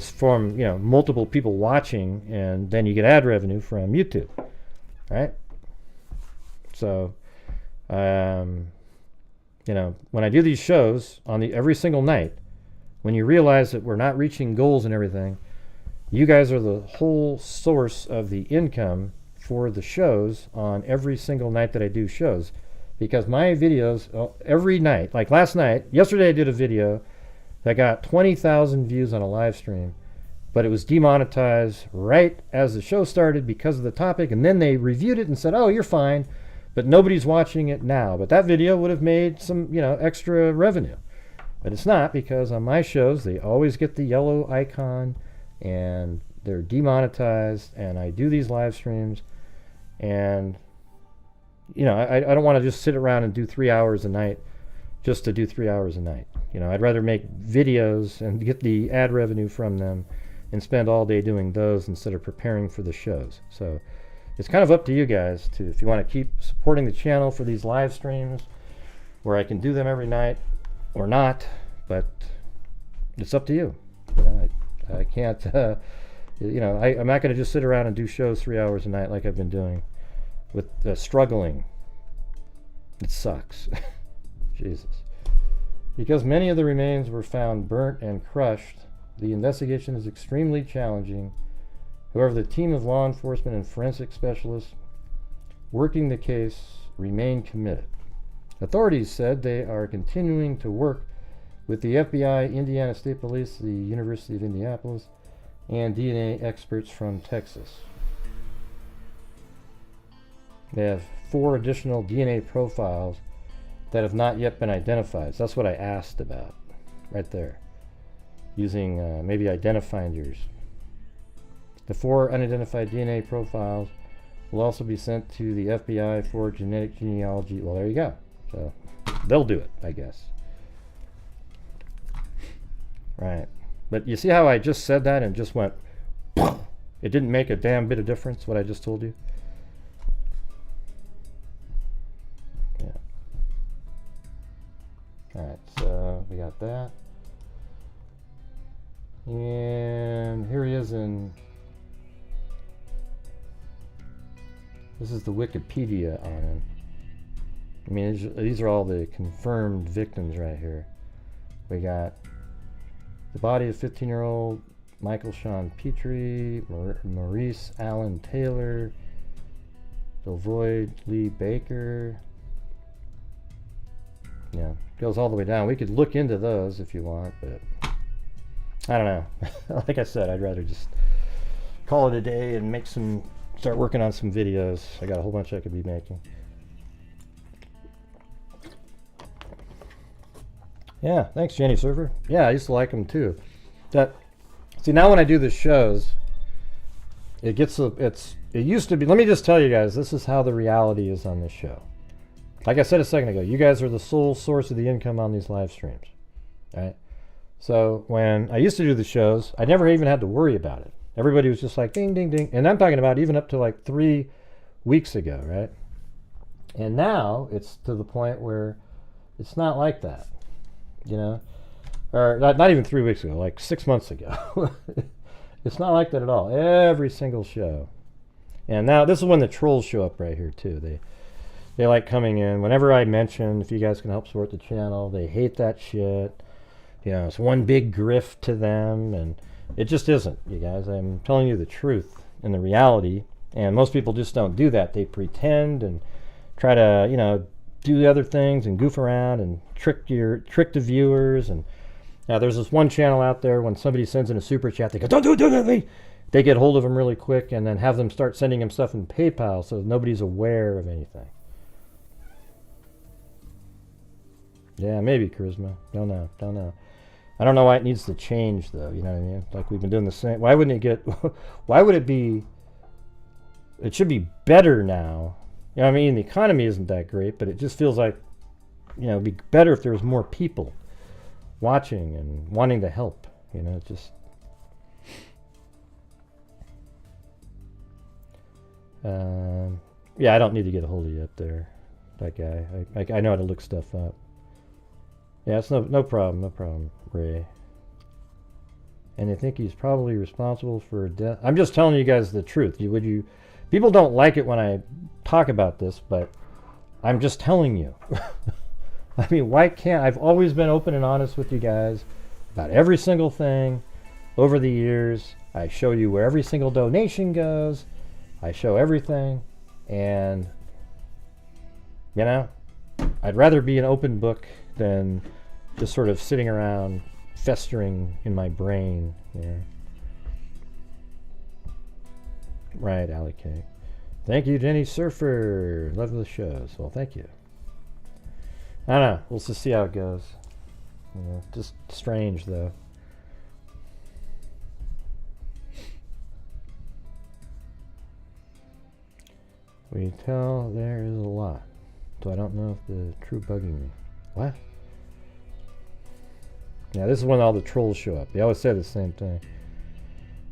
from, multiple people watching, and then you get ad revenue from YouTube, right? So, when I do these shows every single night, when you realize that we're not reaching goals and everything, you guys are the whole source of the income for the shows on every single night that I do shows. Because my videos, every night, like yesterday I did a video that got 20,000 views on a live stream, but it was demonetized right as the show started because of the topic, and then they reviewed it and said, oh, you're fine, but nobody's watching it now. But that video would have made some, extra revenue. But it's not, because on my shows, they always get the yellow icon, and they're demonetized, and I do these live streams, and, I don't want to just sit around and do 3 hours a night just to do 3 hours a night. I'd rather make videos and get the ad revenue from them and spend all day doing those instead of preparing for the shows. So it's kind of up to you guys if you want to keep supporting the channel for these live streams where I can do them every night or not. but it's up to you. You know, I can't, you know, I'm not going to just sit around and do shows 3 hours a night like I've been doing with struggling. It sucks. Jesus. Because many of the remains were found burnt and crushed, the investigation is extremely challenging. However, the team of law enforcement and forensic specialists working the case remain committed. Authorities said they are continuing to work with the FBI, Indiana State Police, the University of Indianapolis, and DNA experts from Texas. They have 4 additional DNA profiles that have not yet been identified. So that's what I asked about right there, using maybe identifinders. The 4 unidentified DNA profiles will also be sent to the FBI for genetic genealogy. Well, there you go. So they'll do it, I guess. Right. But you see how I just said that and just went, it didn't make a damn bit of difference what I just told you? Yeah. Alright, so we got that. And here he is in, this is the Wikipedia on him. I mean, these are all the confirmed victims right here. We got the body of 15-year-old Michael Sean Petrie, Maurice Allen Taylor, Delvoid Lee Baker. Yeah, goes all the way down. We could look into those if you want, but I don't know. Like I said, I'd rather just call it a day and start working on some videos. I got a whole bunch I could be making. Yeah, thanks, Jenny Server. Yeah, I used to like them too. See, now when I do the shows, it used to be, let me just tell you guys, this is how the reality is on this show. Like I said a second ago, you guys are the sole source of the income on these live streams, right? So when I used to do the shows, I never even had to worry about it. Everybody was just like, ding, ding, ding. And I'm talking about even up to like 3 weeks ago, right? And now it's to the point where it's not like that. You know, or not even 3 weeks ago, like 6 months ago. It's not like that at all. Every single show. And now this is when the trolls show up right here too. They like coming in whenever I mention if you guys can help support the channel. They hate that shit. You know, it's one big grift to them, and it just isn't, you guys. I'm telling you the truth and the reality, and most people just don't do that. They pretend and try to, you know, do the other things and goof around and trick the viewers. And now there's this one channel out there, when somebody sends in a super chat, they go, don't do it. They get hold of them really quick and then have them start sending them stuff in PayPal so nobody's aware of anything. Yeah, maybe Charisma. Don't know. I don't know why it needs to change though. You know what I mean? Like we've been doing the same. Why wouldn't it get? Why would it be? It should be better now. You know what I mean? The economy isn't that great, but it just feels like, you know, it'd be better if there was more people watching and wanting to help. You know, just. Yeah, I don't need to get a hold of you up there, that guy. I know how to look stuff up. Yeah, it's no problem, Ray. And I think he's probably responsible for death. I'm just telling you guys the truth. People don't like it when I talk about this, but I'm just telling you. I mean, why can't I've always been open and honest with you guys about every single thing over the years. I show you where every single donation goes. I show everything, and you know, I'd rather be an open book than just sort of sitting around festering in my brain. Yeah. Right, Allie K. Thank you, Jenny Surfer. Love the shows. Well, thank you. I don't know. We'll just see how it goes. Yeah, just strange, though. We tell there is a lot. So I don't know if the true bugging me. What? Yeah, this is when all the trolls show up. They always say the same thing.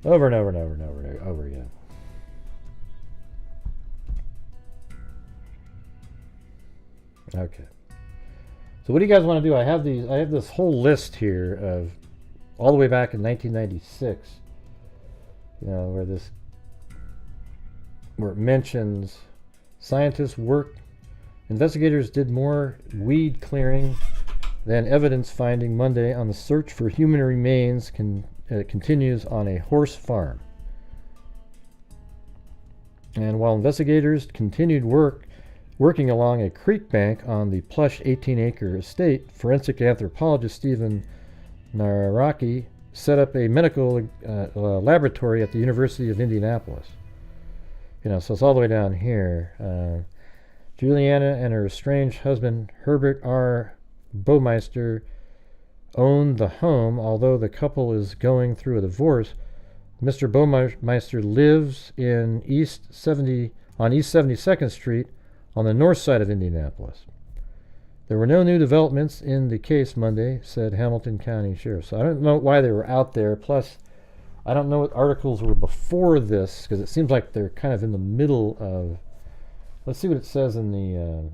Over and over and over and over and over again. Okay. So what do you guys want to do? I have this whole list here of all the way back in 1996. You know, where it mentions investigators did more weed clearing than evidence finding Monday on the search for human remains continues on a horse farm. And while investigators continued working along a creek bank on the plush 18-acre estate, forensic anthropologist Stephen Naraki set up a medical laboratory at the University of Indianapolis. You know, so it's all the way down here. Juliana and her estranged husband, Herbert R. Baumeister, own the home, although the couple is going through a divorce. Mr. Baumeister lives in East 72nd Street on the north side of Indianapolis. There were no new developments in the case Monday, said Hamilton County Sheriff. So I don't know why they were out there. Plus, I don't know what articles were before this, because it seems like they're kind of in the middle of... Let's see what it says in the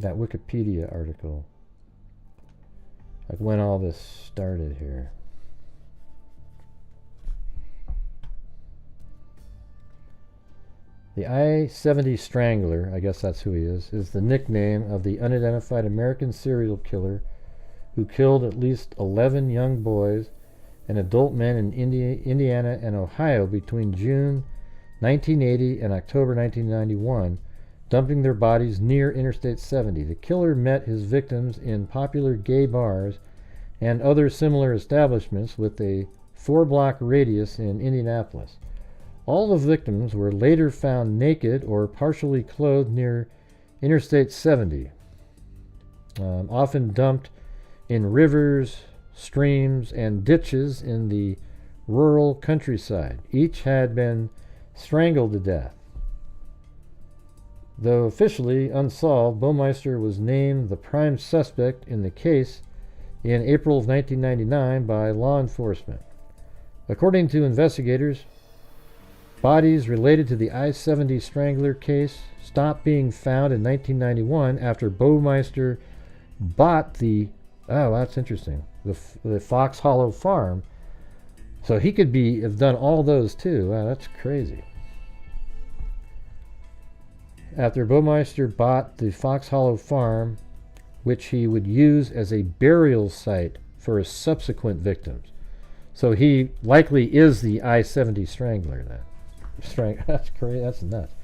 that Wikipedia article. Like when all this started here. The I-70 Strangler, I guess that's who he is the nickname of the unidentified American serial killer who killed at least 11 young boys and adult men in Indiana and Ohio between June 1980 and October 1991, dumping their bodies near Interstate 70. The killer met his victims in popular gay bars and other similar establishments with a 4-block radius in Indianapolis. All the victims were later found naked or partially clothed near Interstate 70, often dumped in rivers, streams, and ditches in the rural countryside. Each had been strangled to death. Though officially unsolved, Baumeister was named the prime suspect in the case in April of 1999 by law enforcement. According to investigators, bodies related to the I-70 Strangler case stopped being found in 1991 after Baumeister bought that's interesting, the Fox Hollow Farm. So he could have done all those too. Wow, that's crazy. After Baumeister bought the Fox Hollow Farm, which he would use as a burial site for his subsequent victims. So he likely is the I-70 Strangler then. That's crazy. That's nuts.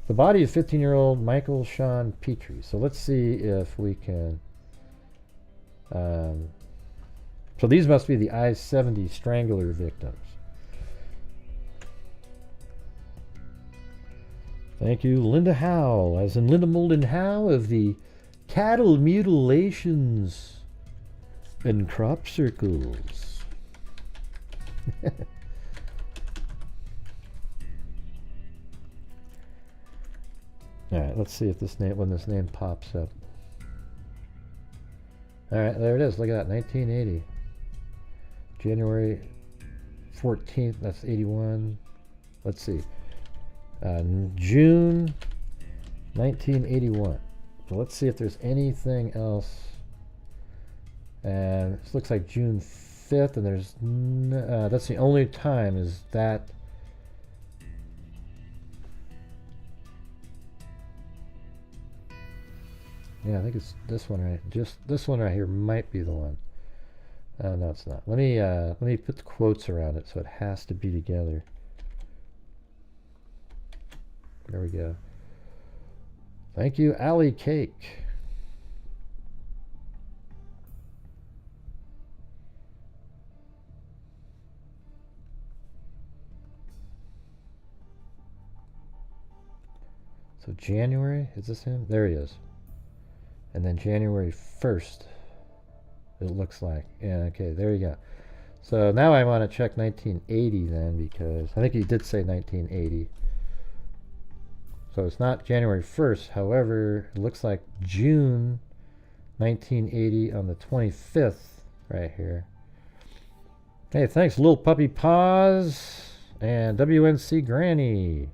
The body of 15-year-old Michael Sean Petrie. So let's see if we can... so these must be the I-70 Strangler victims. Thank you, Linda Howe, as in Linda Moulden Howe of the Cattle Mutilations and Crop Circles. Alright, let's see if when this name pops up. Alright, there it is. Look at that, 1980. January 14th, that's 81. Let's see. June 1981. So let's see if there's anything else. And this looks like June 5th, and there's that's the only time is that. Yeah, I think it's this one right. Just this one right here might be the one. No, it's not. Let me put the quotes around it so it has to be together. There we go. Thank you, Allie Cake. So January, is this him? There he is. And then January 1st, it looks like. Yeah, okay, there you go. So now I want to check 1980 then, because I think he did say 1980. So it's not January 1st, however, it looks like June 1980 on the 25th right here. Hey, thanks, Little Puppy Paws and WNC Granny.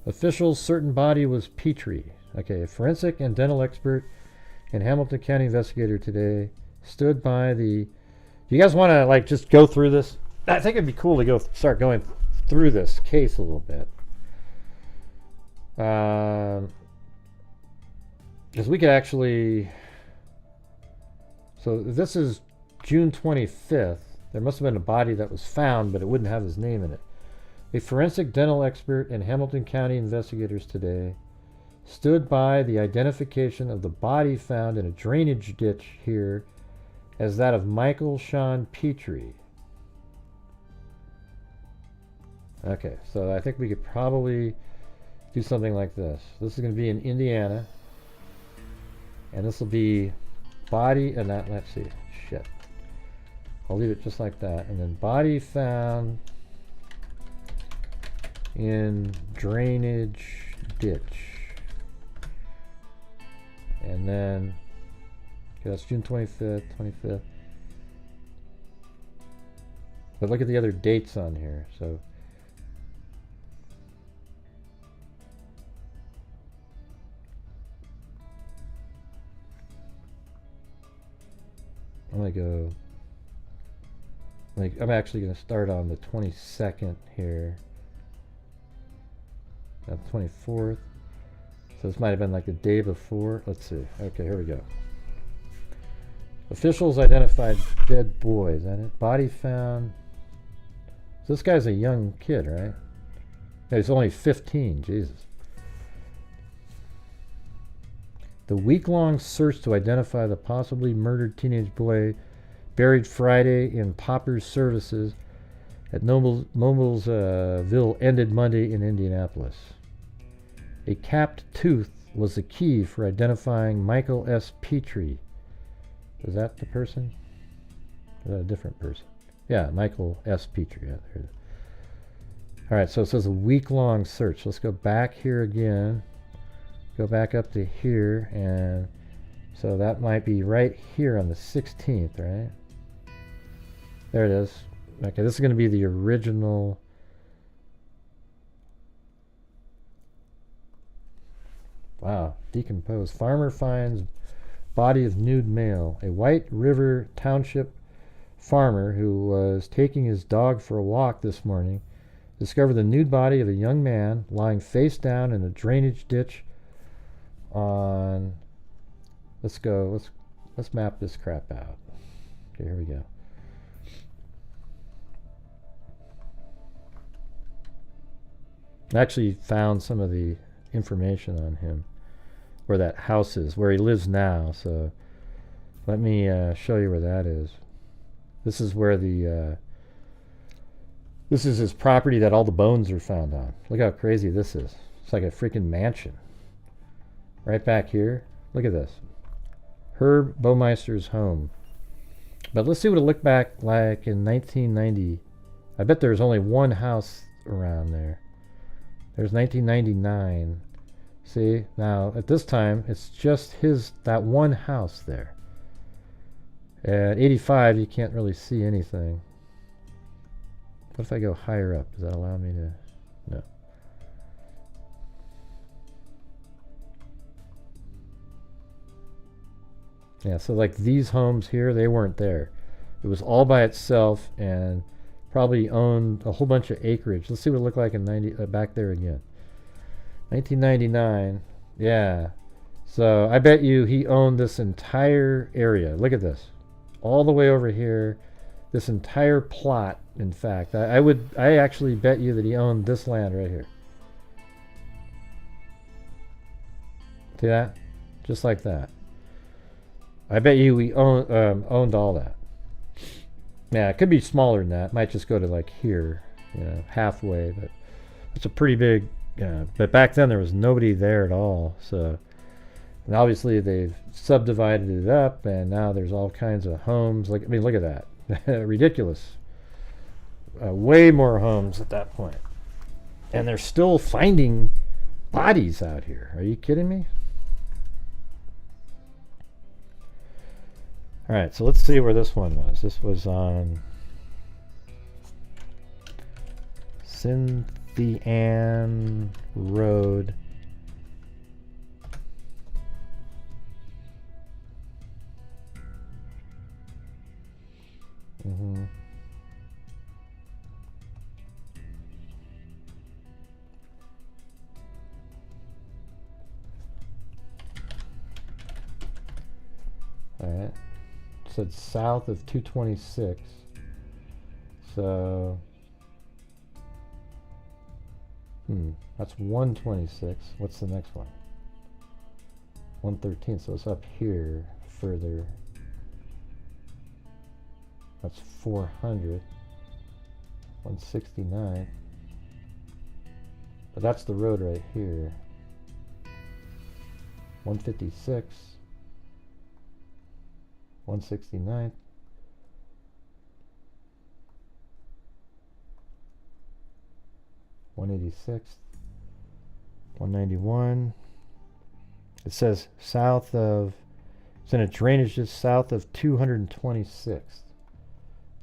Officials certain body was Petrie. Okay, a forensic and dental expert and Hamilton County investigator today stood by the... You guys want to like just go through this? I think it'd be cool to start going through this case a little bit. Because we could actually... So this is June 25th. There must have been a body that was found, but it wouldn't have his name in it. A forensic dental expert and Hamilton County investigators today stood by the identification of the body found in a drainage ditch here as that of Michael Sean Petrie. Okay, so I think we could probably do something like this. This is going to be in Indiana. And this will be body, and that, let's see, shit. I'll leave it just like that. And then body found in drainage ditch. And then, okay, that's June 25th. But look at the other dates on here. So, I'm gonna go, like, I'm actually gonna start on the 22nd here. Not the 24th. So this might have been like the day before. Let's see. Okay, here we go. Officials identified dead boy. Is that it? Body found. So this guy's a young kid, right? Yeah, he's only 15. Jesus. The week-long search to identify the possibly murdered teenage boy buried Friday in Popper's services at Noblesville ended Monday in Indianapolis. A capped tooth was the key for identifying Michael S. Petrie. Is that the person? Is that a different person? Yeah, Michael S. Petrie. Yeah, there it is. All right, so it says a week-long search. Let's go back here again. Go back up to here, and so that might be right here on the 16th, right? There it is. Okay, this is going to be the original. Wow, decomposed. Farmer finds body of nude male. A White River Township farmer who was taking his dog for a walk this morning discovered the nude body of a young man lying face down in a drainage ditch on, let's map this crap out. Okay, here we go. I actually found some of the information on him, where that house is, where he lives now. So let me show you where that is. This is where the this is his property that all the bones are found on. Look how crazy this is. It's like a freaking mansion. Right back here, look at this. Herb Baumeister's home. But let's see what it looked back like in 1990. I bet there's only one house around there. There's 1999. See, now at this time, it's just that one house there. At 85, you can't really see anything. What if I go higher up? Does that allow me to? No. Yeah, so like these homes here, they weren't there. It was all by itself and probably owned a whole bunch of acreage. Let's see what it looked like in back there again. 1999. Yeah. So I bet you he owned this entire area. Look at this. All the way over here. This entire plot, in fact. I actually bet you that he owned this land right here. See that? Just like that. I bet you we owned all that. Yeah, it could be smaller than that. It might just go to like here, halfway. But it's a pretty big. But back then there was nobody there at all. So, and obviously they've subdivided it up, and now there's all kinds of homes. Like, I mean, look at that, ridiculous. Way more homes at that point, and they're still finding bodies out here. Are you kidding me? All right, so let's see where this one was. This was on Cynthian Road. Alright. Said south of 226. So that's 126. What's the next one? 113. So it's up here further. That's 400. 169. But that's the road right here. 156. 169. $186, $191. It says south of, it's in a drainage just south of 226th.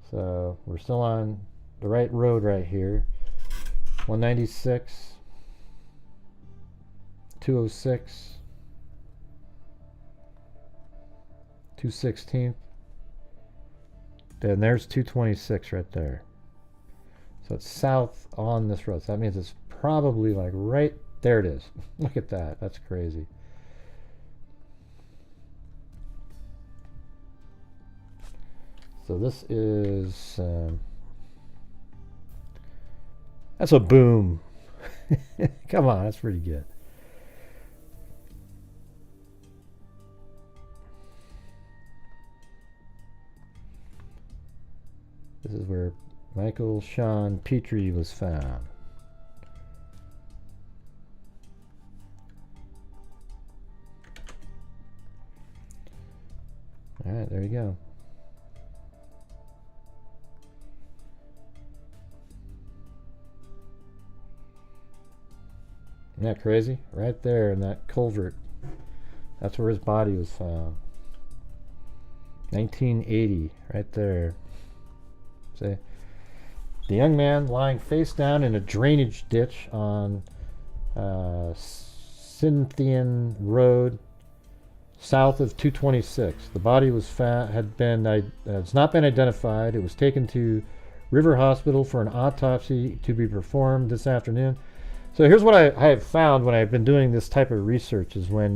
So we're still on the right road right here. 196, 206, 216th. Then there's 226 right there. So it's south on this road. So that means it's probably like right there it is. Look at that. That's crazy. So this is that's a boom. Come on, that's pretty good. This is where Michael Sean Petrie was found. All right, there you go. Isn't that crazy? Right there in that culvert. That's where his body was found. 1980, right there. See? The young man lying face down in a drainage ditch on Cynthian Road, south of 226. The body was found, it's not been identified. It was taken to River Hospital for an autopsy to be performed this afternoon. So here's what I have found when I've been doing this type of research is when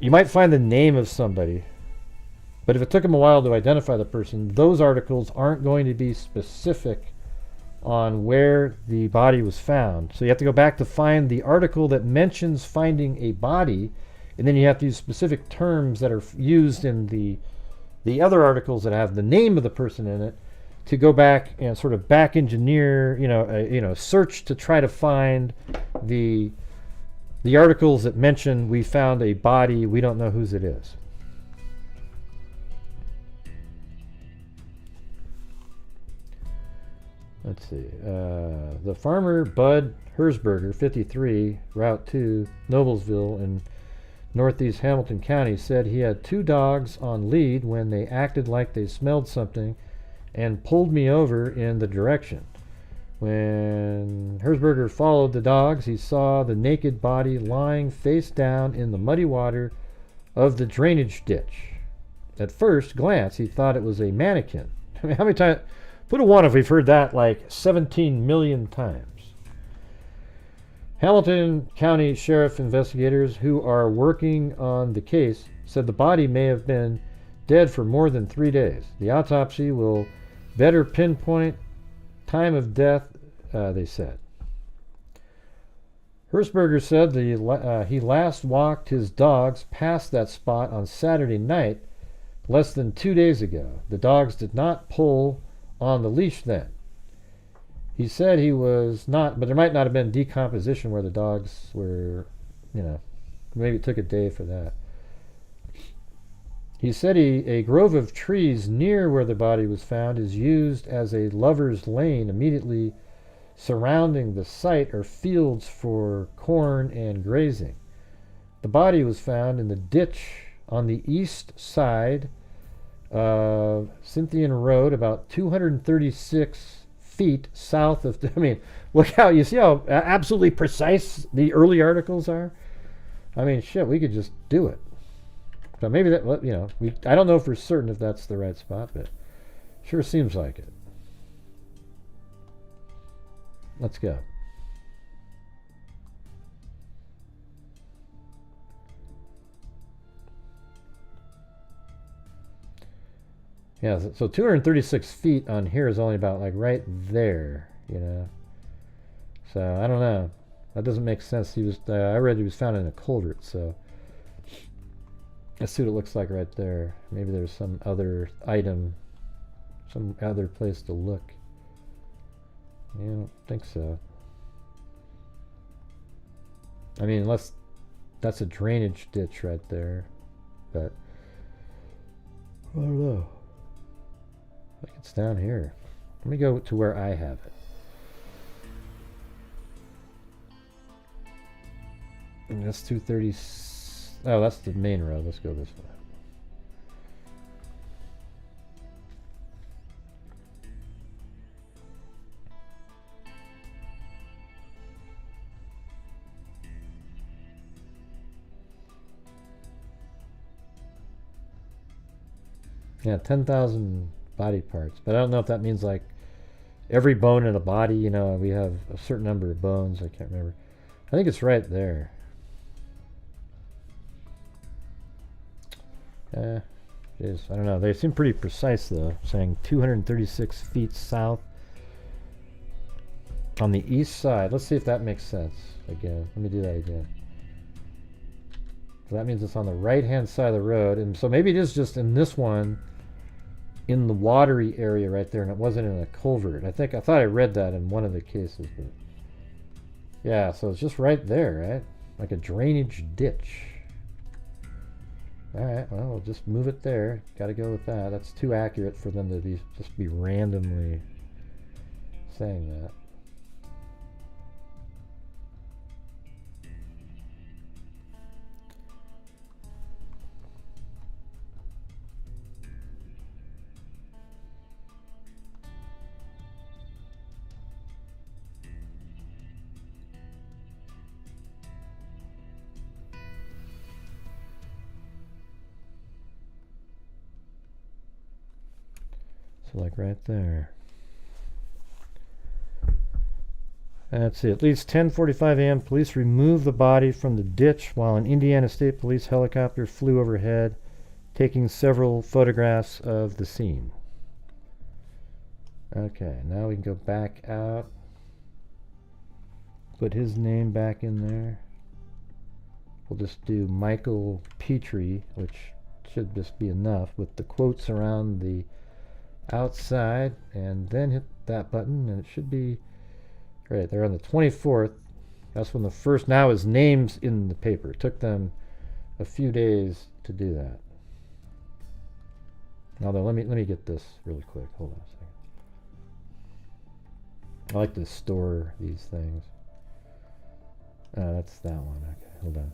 you might find the name of somebody, but if it took them a while to identify the person, those articles aren't going to be specific on where the body was found. So you have to go back to find the article that mentions finding a body, and then you have to use specific terms that are used in the other articles that have the name of the person in it to go back and sort of back engineer, search to try to find the articles that mention we found a body, we don't know whose it is. Let's see. The farmer Bud Hersberger, 53, Route 2, Noblesville in northeast Hamilton County, said he had 2 dogs on lead when they acted like they smelled something and pulled me over in the direction. When Hersberger followed the dogs, he saw the naked body lying face down in the muddy water of the drainage ditch. At first glance, he thought it was a mannequin. I mean, how many times? Put a 1 if we've heard that like 17 million times. Hamilton County Sheriff investigators who are working on the case said the body may have been dead for more than 3 days. The autopsy will better pinpoint time of death, they said. Hersberger said he last walked his dogs past that spot on Saturday night, less than 2 days ago. The dogs did not pull on the leash then. He said he was not, but there might not have been decomposition where the dogs were, maybe it took a day for that. He said a grove of trees near where the body was found is used as a lover's lane. Immediately surrounding the site are fields for corn and grazing. The body was found in the ditch on the east side of Cynthian Road, about 236 feet south of, I mean, look how, you see how absolutely precise the early articles are? I mean, shit, we could just do it. So maybe that, you know, I don't know for certain if that's the right spot, but sure seems like it. Let's go. Yeah, so 236 feet on here is only about like right there, you know. So I don't know. That doesn't make sense. He was, I read he was found in a culvert, so let's see what it looks like right there. Maybe there's some other item, some other place to look. Yeah, I don't think so. I mean, unless that's a drainage ditch right there, but I don't know. I think it's down here. Let me go to where I have it. And that's 230. Oh, that's the main road. Let's go this way. Yeah, 10,000 body parts. But I don't know if that means like every bone in a body, you know, we have a certain number of bones. I can't remember. I think it's right there. Geez, I don't know. They seem pretty precise though, saying 236 feet south on the east side. Let's see if that makes sense again. Let me do that again. So that means it's on the right-hand side of the road, and so maybe it is just in this one, in the watery area right there, and it wasn't in a culvert. I thought I read that in one of the cases, but yeah, so it's just right there, right? Like a drainage ditch. All right, well, we'll just move it there. Got to go with that. That's too accurate for them to just be randomly saying that. So like right there. Let's see, at least 10:45 a.m. police removed the body from the ditch while an Indiana State Police helicopter flew overhead, taking several photographs of the scene. Okay, now we can go back out. Put his name back in there. We'll just do Michael Petrie, which should just be enough, with the quotes around the outside, and then hit that button, and it should be right there on the 24th. That's when the first, now his name's in the paper. It took them a few days to do that. Although let me get this really quick. Hold on a second. I like to store these things. That's that one. Okay, hold on.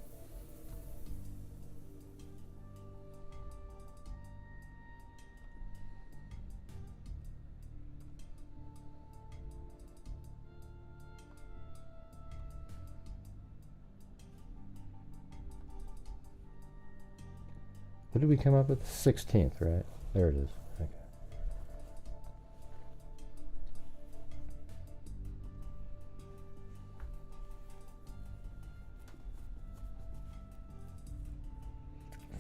What did we come up with? 16th, right? There it is. Okay.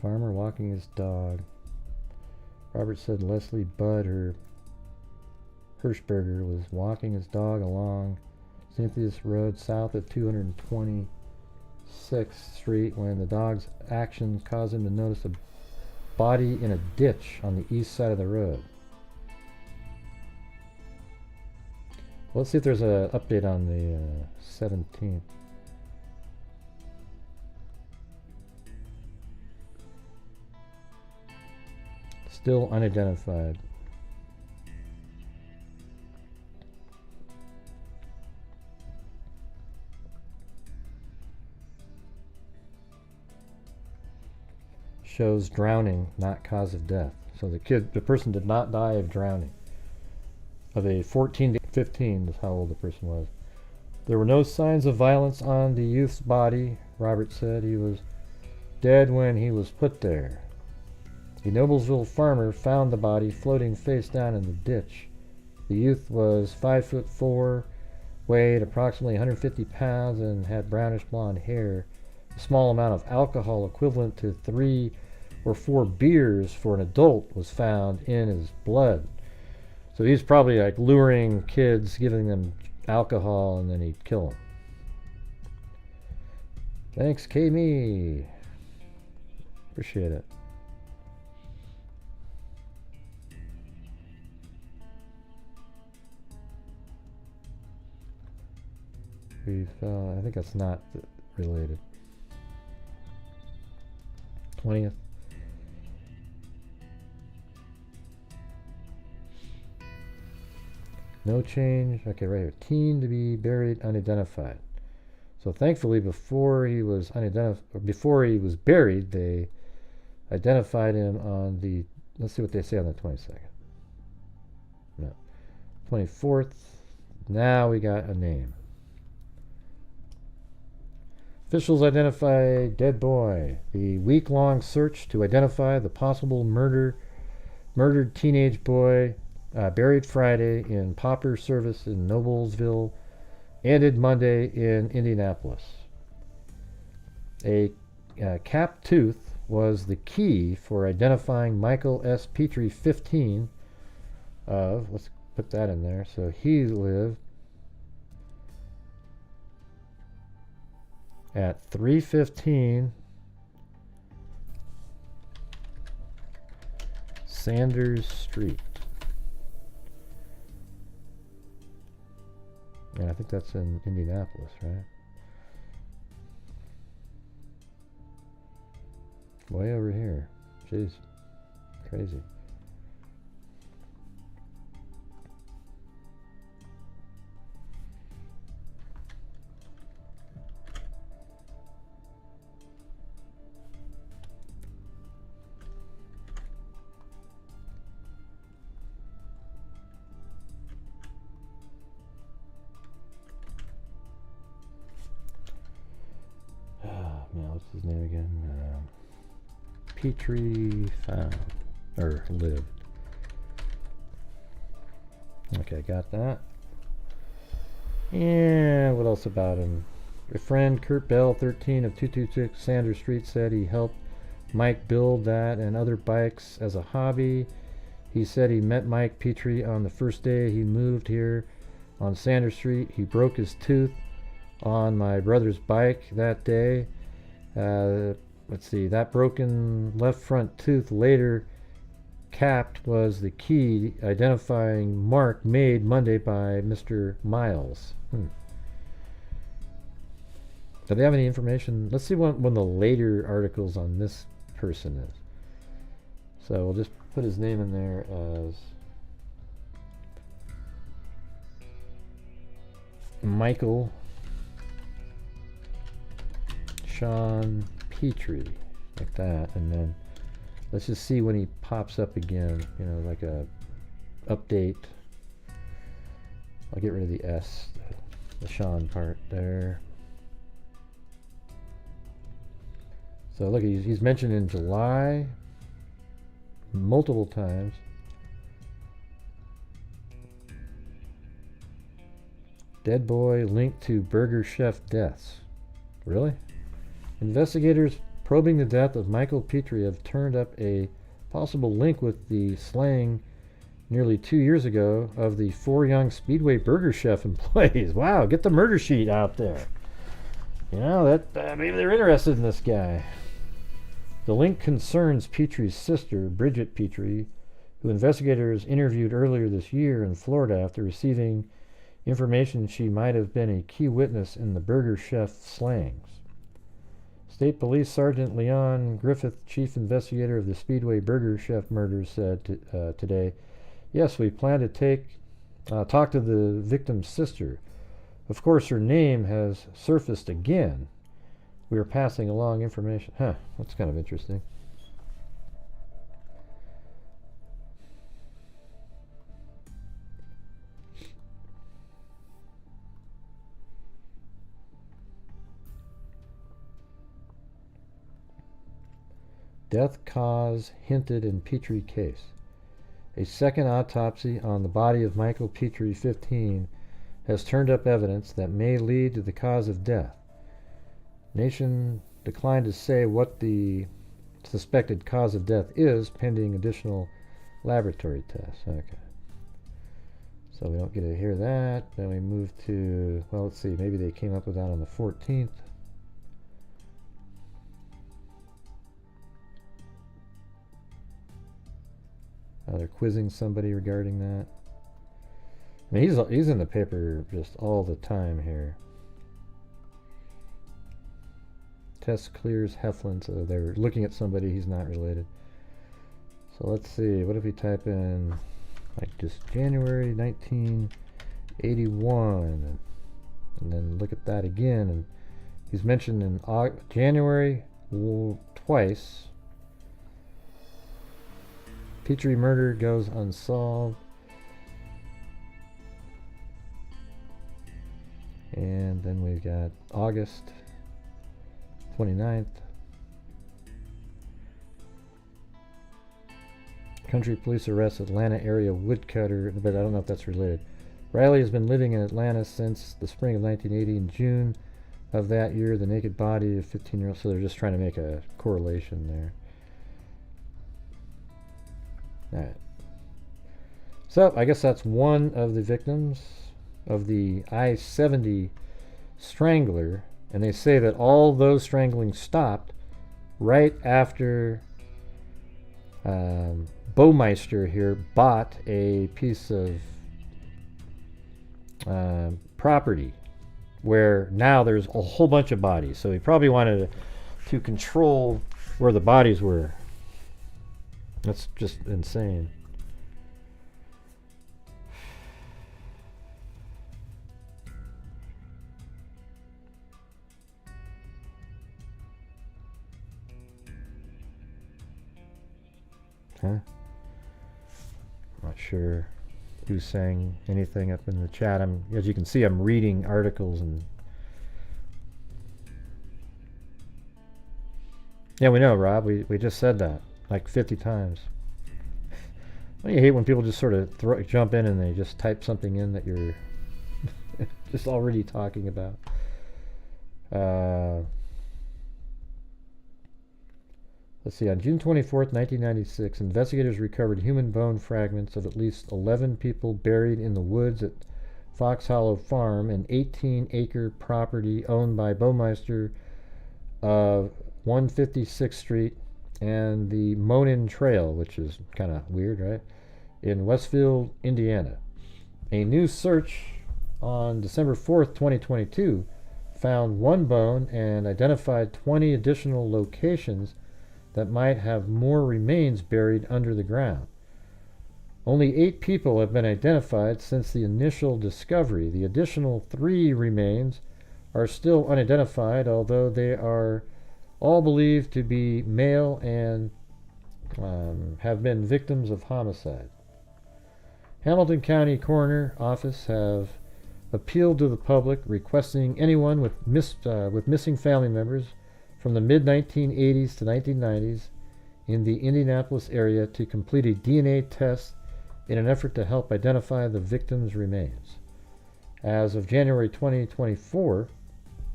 Farmer walking his dog. Robert said Leslie Budd, her Hirschberger, was walking his dog along Cynthia's Road south of 226th Street when the dog's actions caused him to notice a body in a ditch on the east side of the road. Well, let's see if there's an update on the 17th. Still unidentified. Shows drowning, not cause of death. So the person did not die of drowning. Of a 14-day 15 is how old the person was. There were no signs of violence on the youth's body. Robert said he was dead when he was put there. A Noblesville farmer found the body floating face down in the ditch. The youth was 5'4", weighed approximately 150 pounds, and had brownish blonde hair. A small amount of alcohol equivalent to 3 or 4 beers for an adult was found in his blood. So he's probably like luring kids, giving them alcohol, and then he'd kill them. Thanks, K-Me. Appreciate it. I think that's not related. 20th. No change. Okay, right here. Teen to be buried unidentified. So thankfully, before he was buried, they identified him on the. Let's see what they say on the 22nd. No, 24th. Now we got a name. Officials identify dead boy. The week-long search to identify the possible murdered teenage boy buried Friday in Pauper Service in Noblesville ended Monday in Indianapolis. A capped tooth was the key for identifying Michael S. Petrie, 15, let's put that in there. So he lived at 315 Sanders Street. And I think that's in Indianapolis, right? Way over here. Jeez. Crazy. What's his name again? Petrie found, or lived. Okay, got that. And what else about him? A friend, Kurt Bell, 13 of 226 Sanders Street, said he helped Mike build that and other bikes as a hobby. He said he met Mike Petrie on the first day he moved here on Sanders Street. He broke his tooth on my brother's bike that day. Let's see, that broken left front tooth later capped was the key identifying mark made Monday by Mr. Miles. Do they have any information? Let's see one of the later articles on this person is. So we'll just put his name in there as Michael Sean Petrie, like that, and then let's just see when he pops up again, you know, like a update. I'll get rid of the S, the Sean part there. So look, he's mentioned in July multiple times. Dead boy linked to burger chef deaths. Really? Investigators probing the death of Michael Petrie have turned up a possible link with the slaying nearly 2 years ago of the 4 young Speedway burger chef employees. Wow, get the murder sheet out there. You know, that maybe they're interested in this guy. The link concerns Petrie's sister, Bridget Petrie, who investigators interviewed earlier this year in Florida after receiving information she might have been a key witness in the burger chef slayings. State Police Sergeant Leon Griffith, chief investigator of the Speedway burger chef murders, said today, "Yes, we plan to talk to the victim's sister. Of course, her name has surfaced again. We are passing along information." Huh, that's kind of interesting. Death cause hinted in Petrie case. A second autopsy on the body of Michael Petrie, 15, has turned up evidence that may lead to the cause of death. Nation declined to say what the suspected cause of death is, pending additional laboratory tests. Okay. So we don't get to hear that. Then we move to, well, let's see, maybe they came up with that on the 14th. They're quizzing somebody regarding that. I mean, he's in the paper just all the time here. Test clears Heflin, so they're looking at somebody he's not related. So let's see, what if we type in like just January 1981, and then look at that again, and he's mentioned in January twice. Petrie murder goes unsolved. And then we've got August 29th. Country police arrest Atlanta area woodcutter, but I don't know if that's related. Riley has been living in Atlanta since the spring of 1980. In June of that year, the naked body of 15-year-old, so they're just trying to make a correlation there. Alright. So, I guess that's one of the victims of the I-70 strangler, and they say that all those strangling stopped right after Baumeister here bought a piece of property where now there's a whole bunch of bodies. So he probably wanted to control where the bodies were. That's just insane. Huh? I'm not sure who's saying anything up in the chat. As you can see, I'm reading articles and yeah, we know, Rob. We just said that like 50 times. Don't you hate when people just sort of jump in and they just type something in that you're just already talking about? Let's see, on June 24th, 1996, investigators recovered human bone fragments of at least 11 people buried in the woods at Fox Hollow Farm, an 18-acre property owned by Baumeister of 156th Street and the Monin Trail, which is kind of weird, right? In Westfield, Indiana. A new search on December 4th, 2022, found one bone and identified 20 additional locations that might have more remains buried under the ground. Only 8 people have been identified since the initial discovery. The additional 3 remains are still unidentified, although they are all believed to be male and have been victims of homicide. Hamilton County Coroner Office have appealed to the public, requesting anyone with missing family members from the mid-1980s to 1990s in the Indianapolis area to complete a DNA test in an effort to help identify the victim's remains. As of January 2024,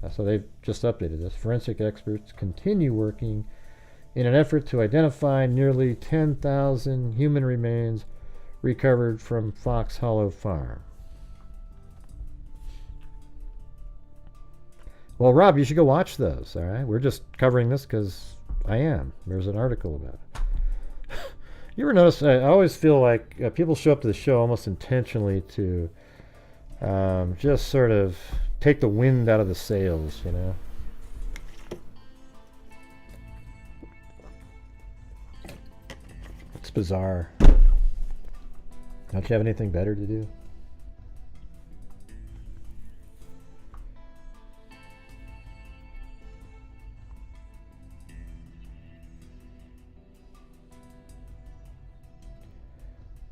so they've just updated this, forensic experts continue working in an effort to identify nearly 10,000 human remains recovered from Fox Hollow Farm. Well, Rob, you should go watch those, all right? We're just covering this because I am. There's an article about it. You ever notice, I always feel like people show up to the show almost intentionally to just sort of take the wind out of the sails, you know? It's bizarre. Don't you have anything better to do?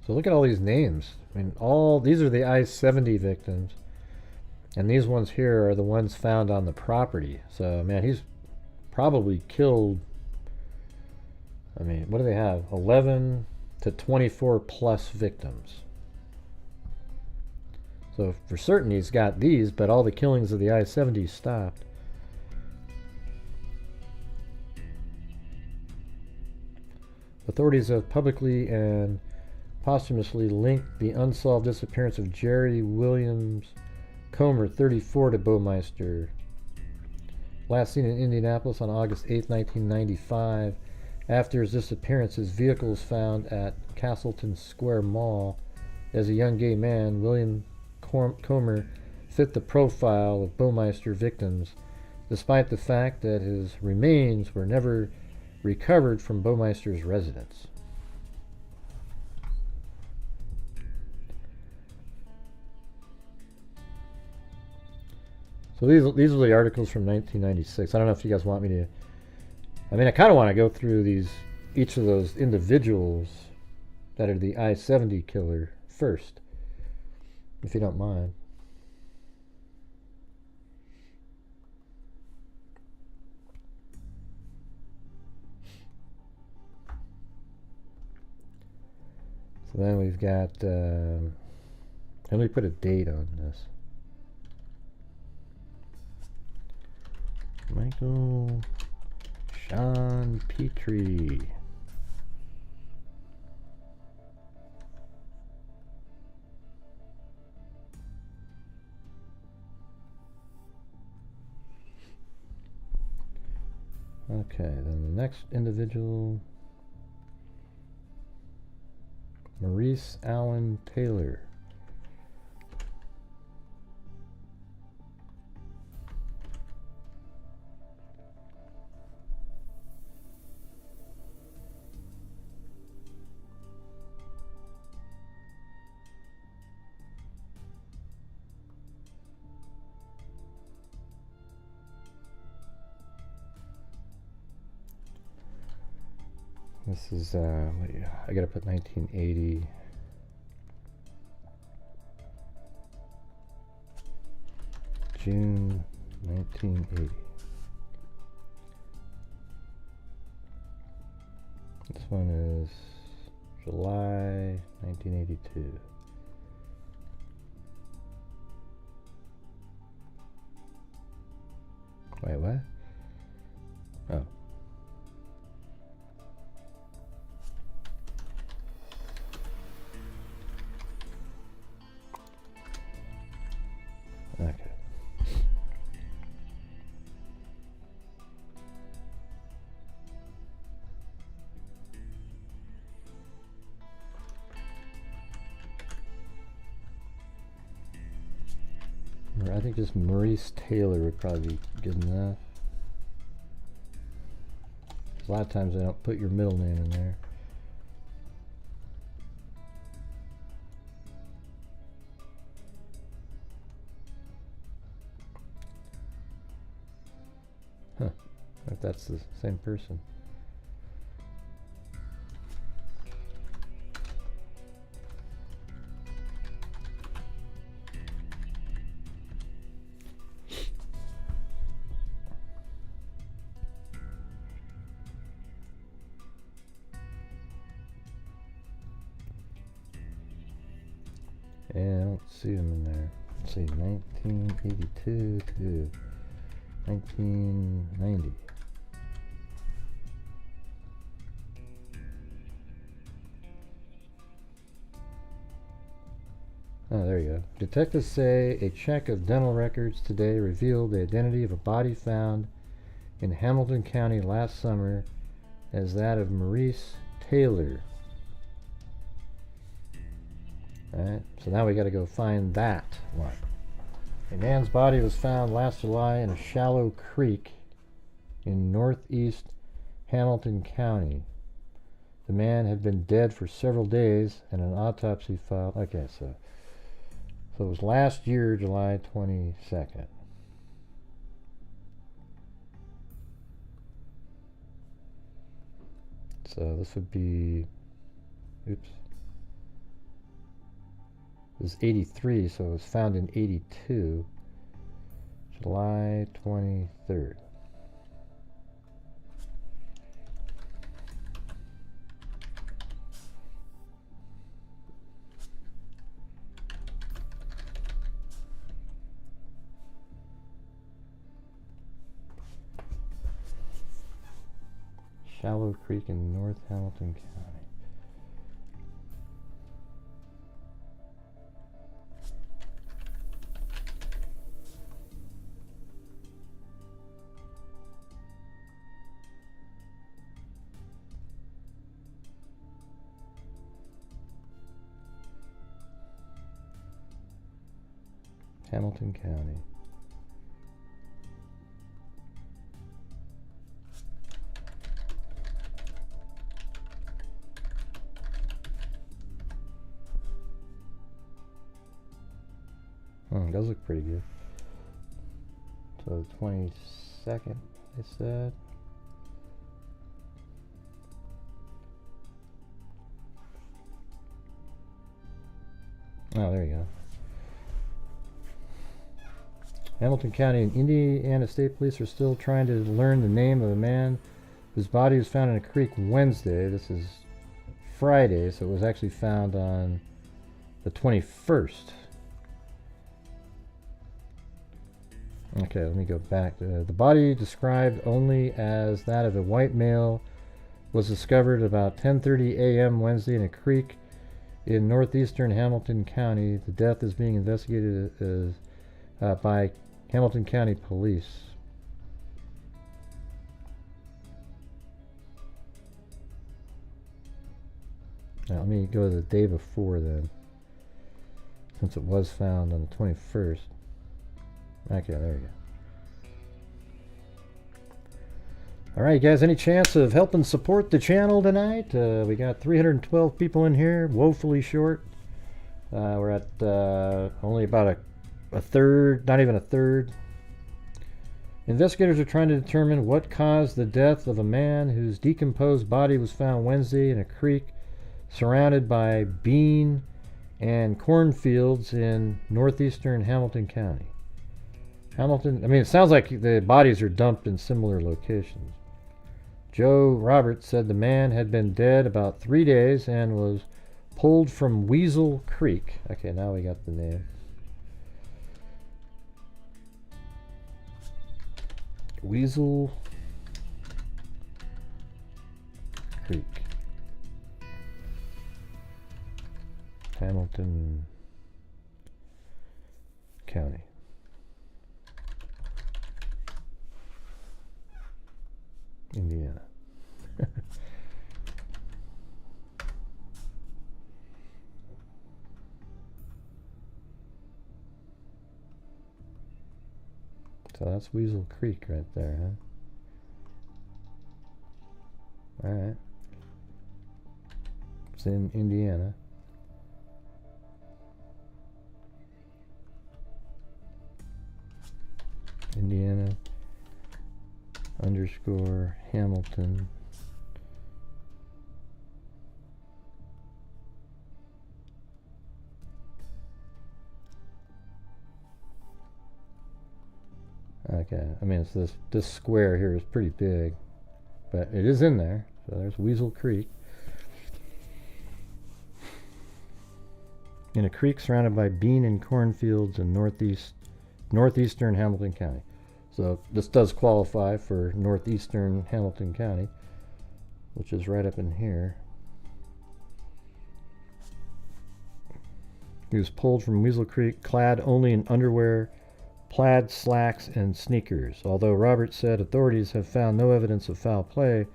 So look at all these names. I mean, these are the I-70 victims, and these ones here are the ones found on the property. So, man, he's probably killed I mean, what do they have? 11 to 24 plus victims. So for certain he's got these, but all the killings of the I-70 stopped. Authorities have publicly and posthumously linked the unsolved disappearance of Jerry Williams Comer, 34, to Baumeister. Last seen in Indianapolis on August 8, 1995. After his disappearance, his vehicle was found at Castleton Square Mall. As a young gay man, William Comer fit the profile of Baumeister victims, despite the fact that his remains were never recovered from Baumeister's residence. So these are the articles from 1996. I don't know if you guys want me to. I mean, I kind of want to go through each of those individuals that are the I-70 killer first, if you don't mind. So then we've got, let me put a date on this. Michael Sean Petrie. Okay, then the next individual, Maurice Allen Taylor. This is, I gotta put 1980. June 1980. This one is July 1982. Wait, what? Oh. Okay. I think just Maurice Taylor would probably be good enough. A lot of times they don't put your middle name in there. Huh. If that's the same person. Yeah, I don't see him in there. Let's see, 1982 to 1990. Oh, there you go. Detectives say a check of dental records today revealed the identity of a body found in Hamilton County last summer as that of Maurice Taylor. Alright, so now we got to go find that one. A man's body was found last July in a shallow creek in northeast Hamilton County. The man had been dead for several days and an autopsy filed. Okay, so it was last year, July 22nd. So this would be, oops. It was 83, so it was found in 82, July 23rd. Shallow Creek in North Hamilton County. Hamilton County. It does look pretty good. So 22nd, they said. Oh, there you go. Hamilton County and Indiana State Police are still trying to learn the name of a man whose body was found in a creek Wednesday. This is Friday, so it was actually found on the 21st. Okay, let me go back. The body, described only as that of a white male, was discovered about 10:30 a.m. Wednesday in a creek in northeastern Hamilton County. The death is being investigated by Hamilton County Police. Now, let me go to the day before then, since it was found on the 21st. Okay, there we go. Alright guys, any chance of helping support the channel tonight? We got 312 people in here, woefully short. We're at only about a third, not even a third. Investigators are trying to determine what caused the death of a man whose decomposed body was found Wednesday in a creek surrounded by bean and cornfields in northeastern Hamilton County. It sounds like the bodies are dumped in similar locations. Joe Roberts said the man had been dead about 3 days and was pulled from Weasel Creek. Okay, now we got the name. Weasel Creek, Hamilton County. Indiana. So that's Weasel Creek right there, huh? Alright. It's in Indiana. Indiana _ Hamilton. Okay, it's this square here is pretty big, but it is in there. So there's Weasel Creek. In a creek surrounded by bean and cornfields in northeastern Hamilton County. So this does qualify for northeastern Hamilton County, which is right up in here. He was pulled from Weasel Creek clad only in underwear, plaid slacks, and sneakers. Although Roberts said authorities have found no evidence of foul play,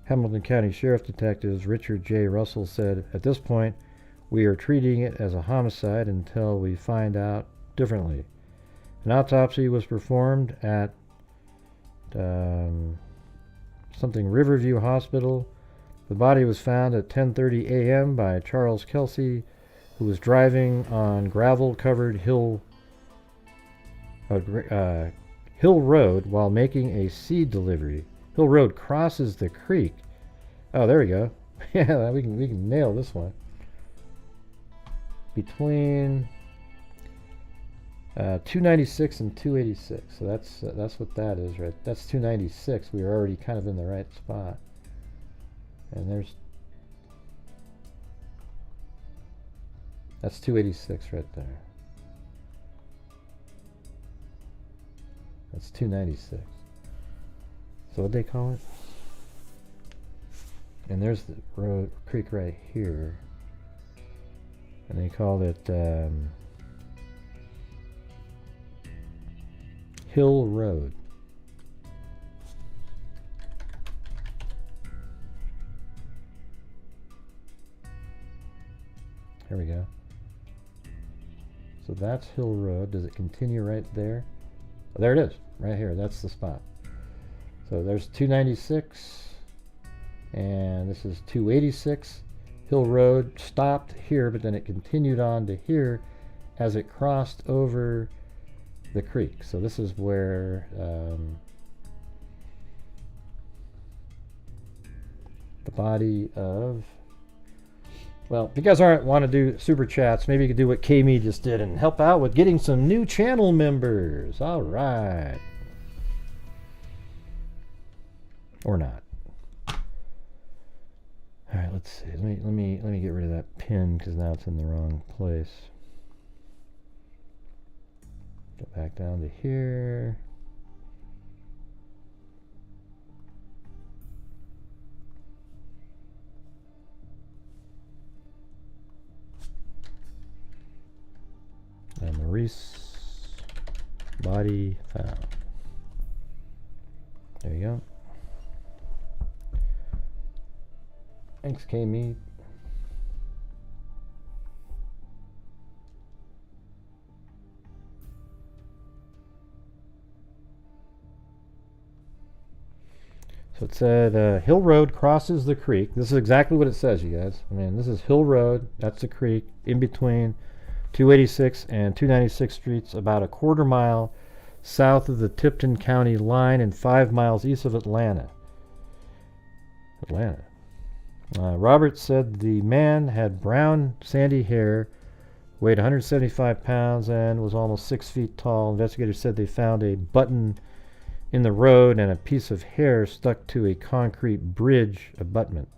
Hamilton County Sheriff Detectives Richard J. Russell said, "At this point, we are treating it as a homicide until we find out differently." An autopsy was performed at Riverview Hospital. The body was found at 10:30 a.m. by Charles Kelsey, who was driving on gravel-covered Hill Road while making a seed delivery. Hill Road crosses the creek. Oh, there we go. Yeah, we can nail this one. Between 296 and 286. So that's what that is, right? That's 296. We were already kind of in the right spot. And that's 286 right there. That's 296. So what'd they call it? And there's the road creek right here. And they called it Hill Road. Here we go. So that's Hill Road. Does it continue right there? Oh, there it is, right here. That's the spot. So there's 296, and this is 286. Hill Road stopped here, but then it continued on to here as it crossed over the creek. So this is where the body of... Well, if you guys want to do super chats, maybe you could do what K-Me just did and help out with getting some new channel members. All right. Or not. All right, let's see. Let me get rid of that pin because now it's in the wrong place. Go back down to here. And Maurice body found. There you go. Thanks, K-Me. So it said Hill Road crosses the creek. This is exactly what it says, you guys. I mean, this is Hill Road. That's the creek in between 286 and 296 streets, about a quarter mile south of the Tipton County line and 5 miles east of Atlanta. Robert said the man had brown, sandy hair, weighed 175 pounds, and was almost 6 feet tall. Investigators said they found a button in the road and a piece of hair stuck to a concrete bridge abutment.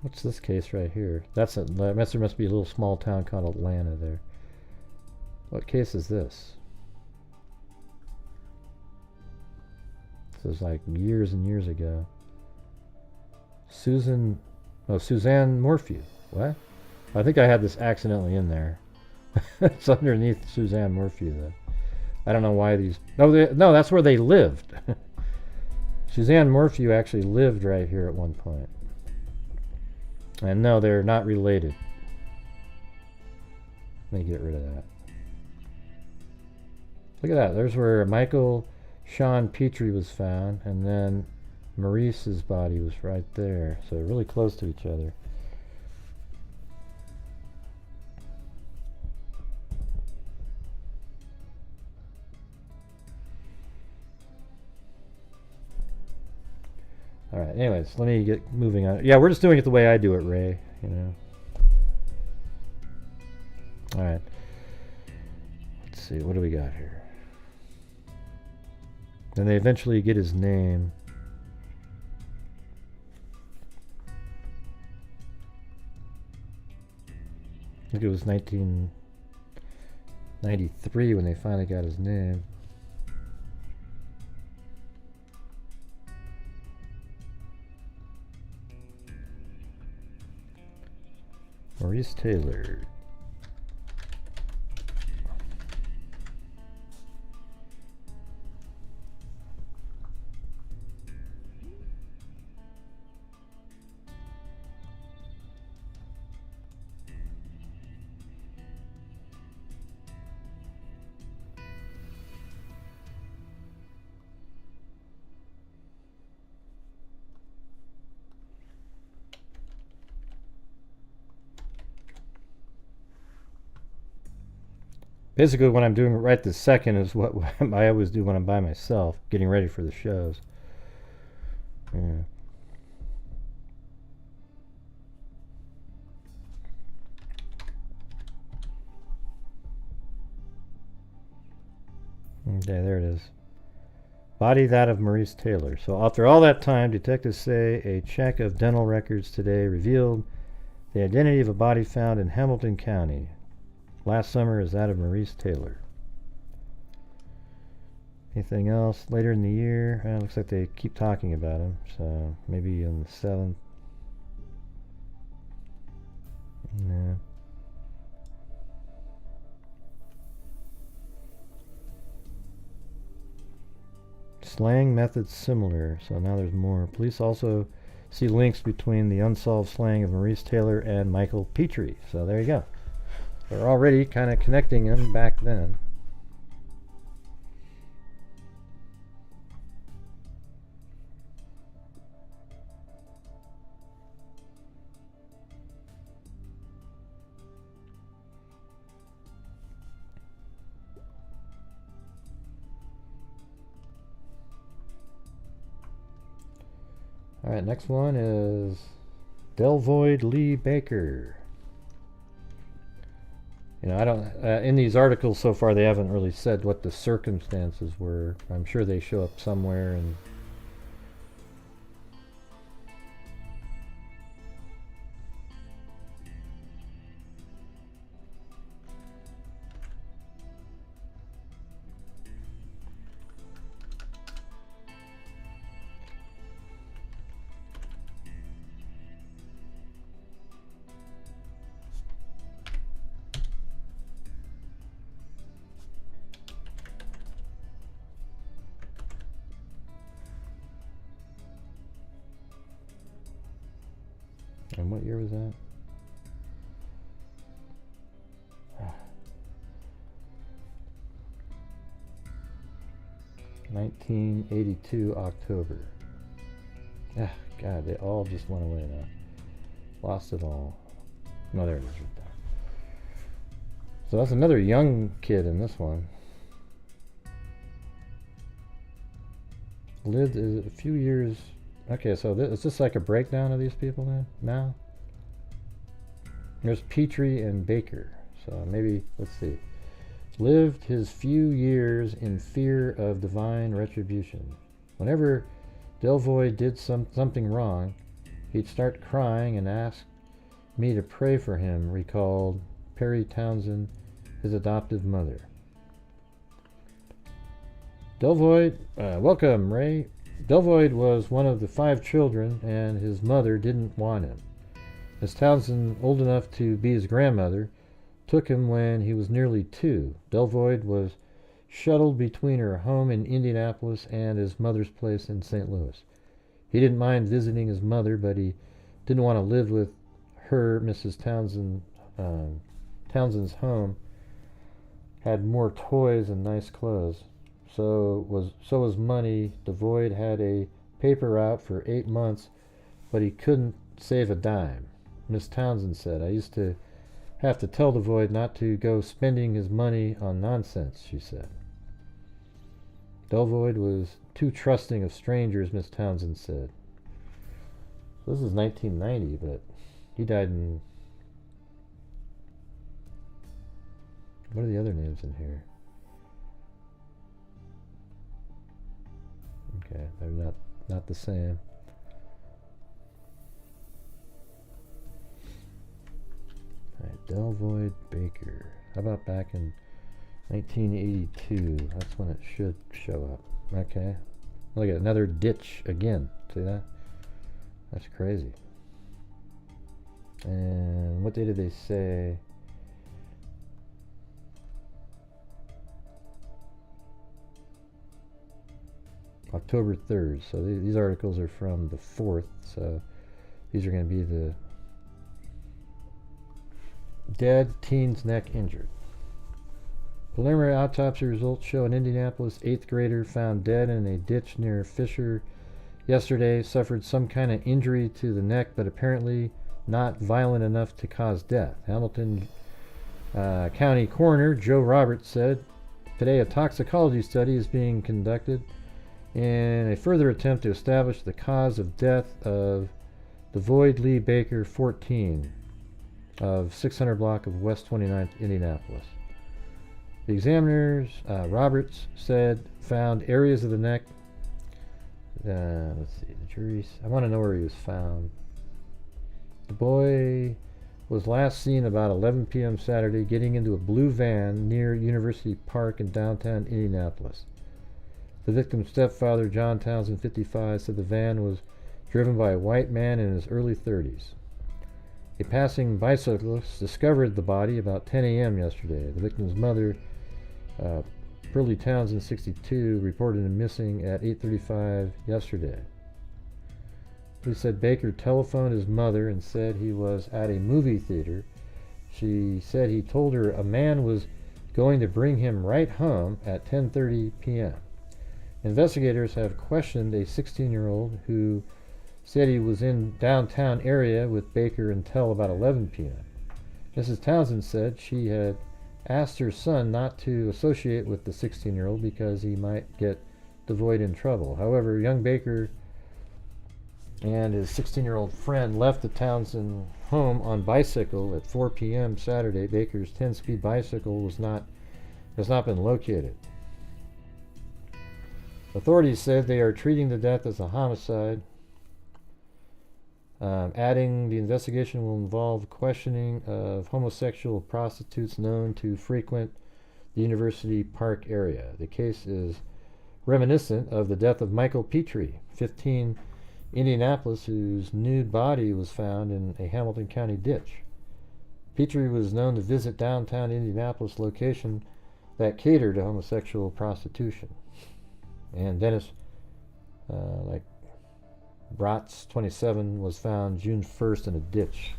What's this case right here? There must be a little small town called Atlanta there. What case is this? This is like years and years ago. Suzanne Morphew. What? I think I had this accidentally in there. It's underneath Suzanne Morphew though. I don't know why these... No, that's where they lived. Suzanne Morphew actually lived right here at one point. And no, they're not related. Let me get rid of that. Look at that. There's where Michael Sean Petrie was found, and then Maurice's body was right there. So really close to each other. All right, anyways, let me get moving on. Yeah, we're just doing it the way I do it, Ray, you know. All right. Let's see, what do we got here? Then they eventually get his name. I think it was 1993 when they finally got his name. Maurice Taylor. Basically, what I'm doing right this second is what I always do when I'm by myself, getting ready for the shows. Yeah. Okay, there it is. Body that of Maurice Taylor. So after all that time, detectives say a check of dental records today revealed the identity of a body found in Hamilton County. Last Summer is that of Maurice Taylor. Anything else later in the year? Looks like they keep talking about him, so maybe on the 7th. No. Slang methods similar, so now there's more. Police also see links between the unsolved slang of Maurice Taylor and Michael Petrie. So there you go. They're already kind of connecting them back then. Alright, next one is Delvoid Lee Baker. You know, I don't, in these articles so far, they haven't really said what the circumstances were. I'm sure they show up somewhere and what year was that? 1982 October. Ah, God, they all just went away now. Lost it all. No, there it is right there. So that's another young kid in this one. Lived a few years. Okay, so is this like a breakdown of these people then? Now? There's Petrie and Baker. So maybe, let's see. Lived his few years in fear of divine retribution. Whenever Delvoid did something wrong, he'd start crying and ask me to pray for him, recalled Perry Townsend, his adoptive mother. Delvoid, welcome, Ray. Delvoid was one of the 5 children, and his mother didn't want him. Miss Townsend, old enough to be his grandmother, took him when he was nearly 2. Delvoid was shuttled between her home in Indianapolis and his mother's place in St. Louis. He didn't mind visiting his mother, but he didn't want to live with her. Mrs. Townsend's home had more toys and nice clothes. So was money. Delvoid had a paper route for 8 months, but he couldn't save a dime. Miss Townsend said, I used to have to tell Delvoid not to go spending his money on nonsense, she said. Delvoid was too trusting of strangers, Miss Townsend said. So this is 1990, but he died in... What are the other names in here? Okay, they're not the same. Alright, Delvoid Baker. How about back in 1982? That's when it should show up. Okay. Look at another ditch again. See that? That's crazy. And what day did they say? October 3rd. So these articles are from the 4th. So these are going to be the dead, teen's neck injured. Preliminary autopsy results show an Indianapolis 8th grader found dead in a ditch near Fisher yesterday suffered some kind of injury to the neck, but apparently not violent enough to cause death. Hamilton County Coroner Joe Roberts said today a toxicology study is being conducted in a further attempt to establish the cause of death of Delvoid Lee Baker, 14, of 600 block of West 29th, Indianapolis. The examiners, Roberts said, found areas of the neck. Let's see, the jury. I want to know where he was found. The boy was last seen about 11 p.m. Saturday getting into a blue van near University Park in downtown Indianapolis. The victim's stepfather, John Townsend, 55, said the van was driven by a white man in his early 30s. A passing bicyclist discovered the body about 10 a.m. yesterday. The victim's mother, Pearlie Townsend, 62, reported him missing at 8:35 yesterday. Police said Baker telephoned his mother and said he was at a movie theater. She said he told her a man was going to bring him right home at 10:30 p.m. Investigators have questioned a 16-year-old who said he was in downtown area with Baker until about 11 p.m. Mrs. Townsend said she had asked her son not to associate with the 16-year-old because he might get Dlive in trouble. However, young Baker and his 16-year-old friend left the Townsend home on bicycle at 4 p.m. Saturday. Baker's 10-speed bicycle has not been located. Authorities said they are treating the death as a homicide. Adding, the investigation will involve questioning of homosexual prostitutes known to frequent the University Park area. The case is reminiscent of the death of Michael Petrie, 15, Indianapolis, whose nude body was found in a Hamilton County ditch. Petrie was known to visit downtown Indianapolis location that catered to homosexual prostitution. And Dennis, Bratz, 27, was found June 1st in a ditch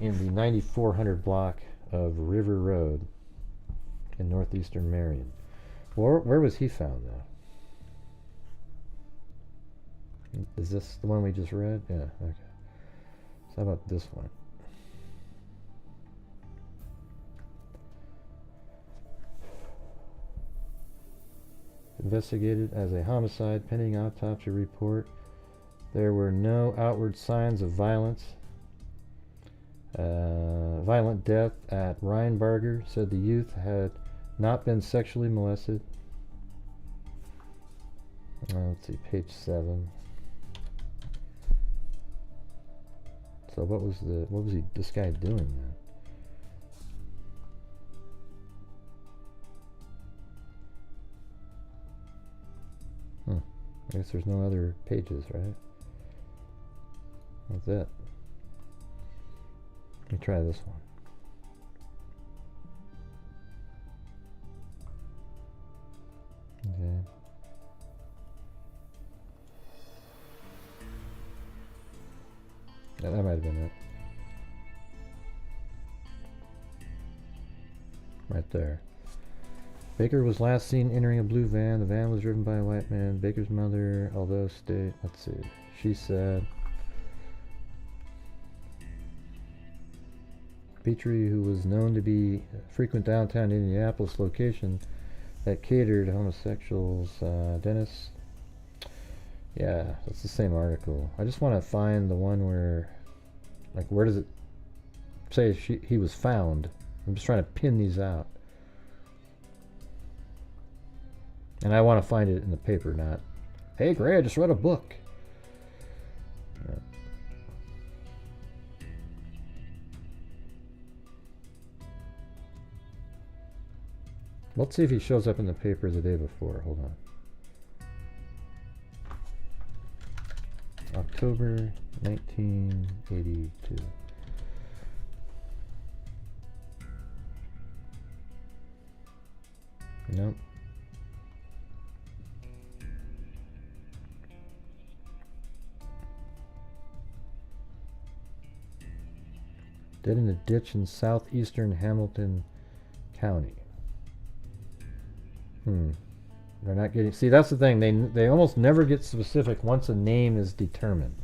in the 9400 block of River Road in northeastern Marion. Where was he found, though? Is this the one we just read? Yeah, okay. So how about this one? Investigated as a homicide pending autopsy report. There were no outward signs of violence. Violent death at Rheinbarger, said the youth had not been sexually molested. Let's see, page 7. So what was this guy doing then? I guess there's no other pages, right? That's it. Let me try this one. Okay. Yeah, that might have been it. Right there. Baker was last seen entering a blue van. The van was driven by a white man. Baker's mother, although let's see, she said Petrie, who was known to be frequent downtown Indianapolis location that catered to homosexuals. Dennis, yeah, that's the same article. I just want to find the one where, where does it say he was found? I'm just trying to pin these out. And I want to find it in the paper, not, hey, Gray, I just read a book. Yeah. Let's see if he shows up in the paper the day before. Hold on. October 1982. Nope. Dead in a ditch in southeastern Hamilton County. They're not getting... See, that's the thing. They almost never get specific once a name is determined.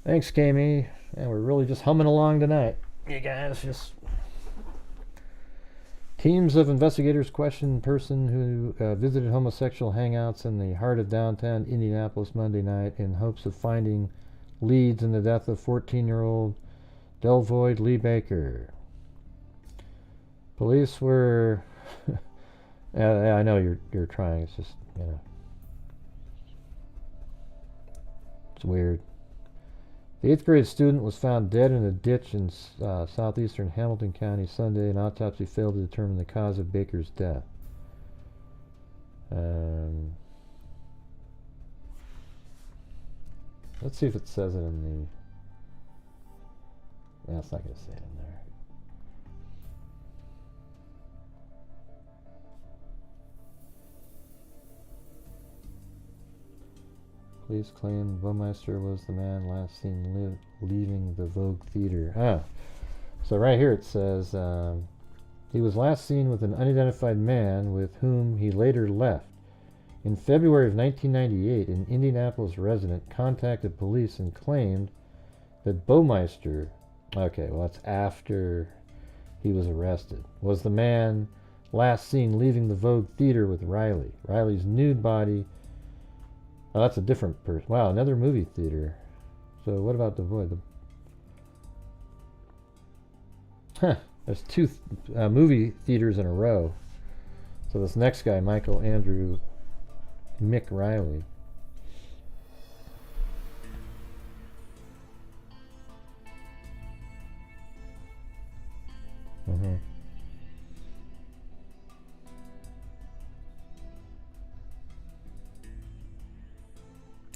Thanks, Kami. And we're really just humming along tonight. You guys just... Teams of investigators questioned person who visited homosexual hangouts in the heart of downtown Indianapolis Monday night in hopes of finding leads in the death of 14-year-old Dlive Lee Baker. Police were Yeah, I know you're trying. It's just, you know, it's weird. The 8th grade student was found dead in a ditch in southeastern Hamilton County Sunday. An autopsy failed to determine the cause of Baker's death. Let's see if it says it in the... it's not going to say it in there. Police claim Baumeister was the man last seen leaving the Vogue Theater. So right here it says he was last seen with an unidentified man with whom he later left. In February of 1998, an Indianapolis resident contacted police and claimed that Baumeister, okay, well that's after he was arrested, was the man last seen leaving the Vogue Theater with Riley. Riley's nude body... Oh, that's a different person. Wow, another movie theater. So what about the Void? There's two movie theaters in a row. So this next guy, Michael Andrew Mick Riley.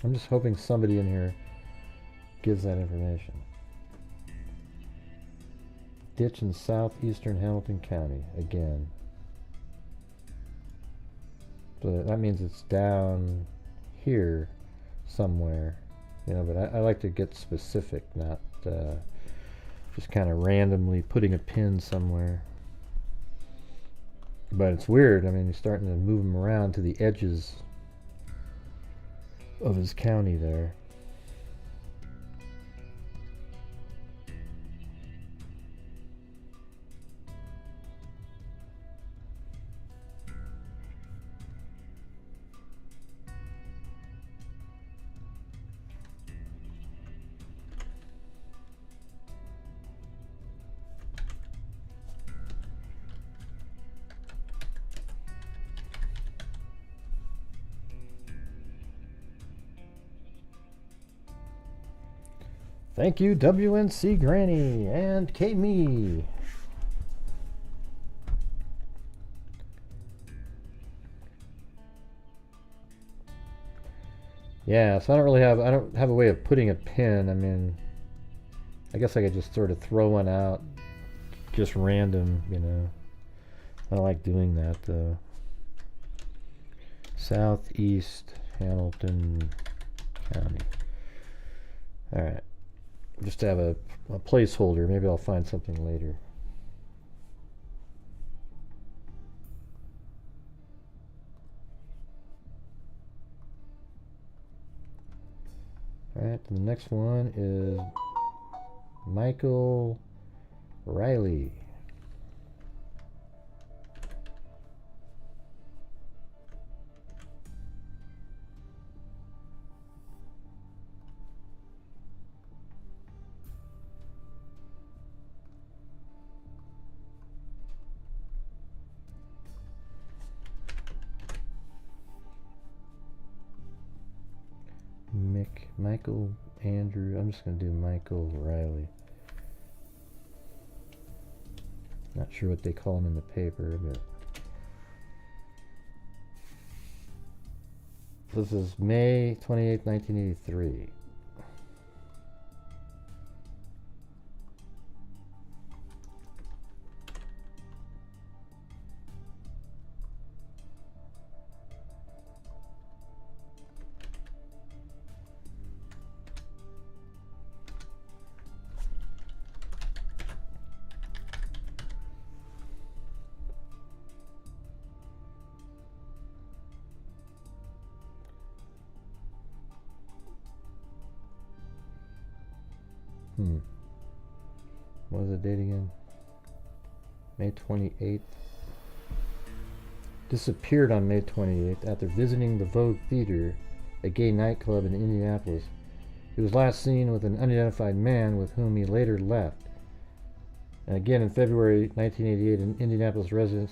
I'm just hoping somebody in here gives that information. Ditch in southeastern Hamilton County, again. So that means it's down here somewhere. You know, but I like to get specific, not just kind of randomly putting a pin somewhere. But it's weird. I mean, you're starting to move them around to the edges of his county there. Thank you, WNC Granny and K-Me. Yeah, so I don't have a way of putting a pin. I mean, I guess I could just sort of throw one out, just random, you know. I don't like doing that though. Southeast Hamilton County. All right. Just to have a placeholder. Maybe I'll find something later. Alright, the next one is Michael Riley. Michael Andrew, I'm just going to do Michael Riley. Not sure what they call him in the paper, but this is May 28, 1983. What was the date again? May 28th. Disappeared on May 28th after visiting the Vogue Theater, a gay nightclub in Indianapolis. He was last seen with an unidentified man with whom he later left. And again in February 1988, an Indianapolis resident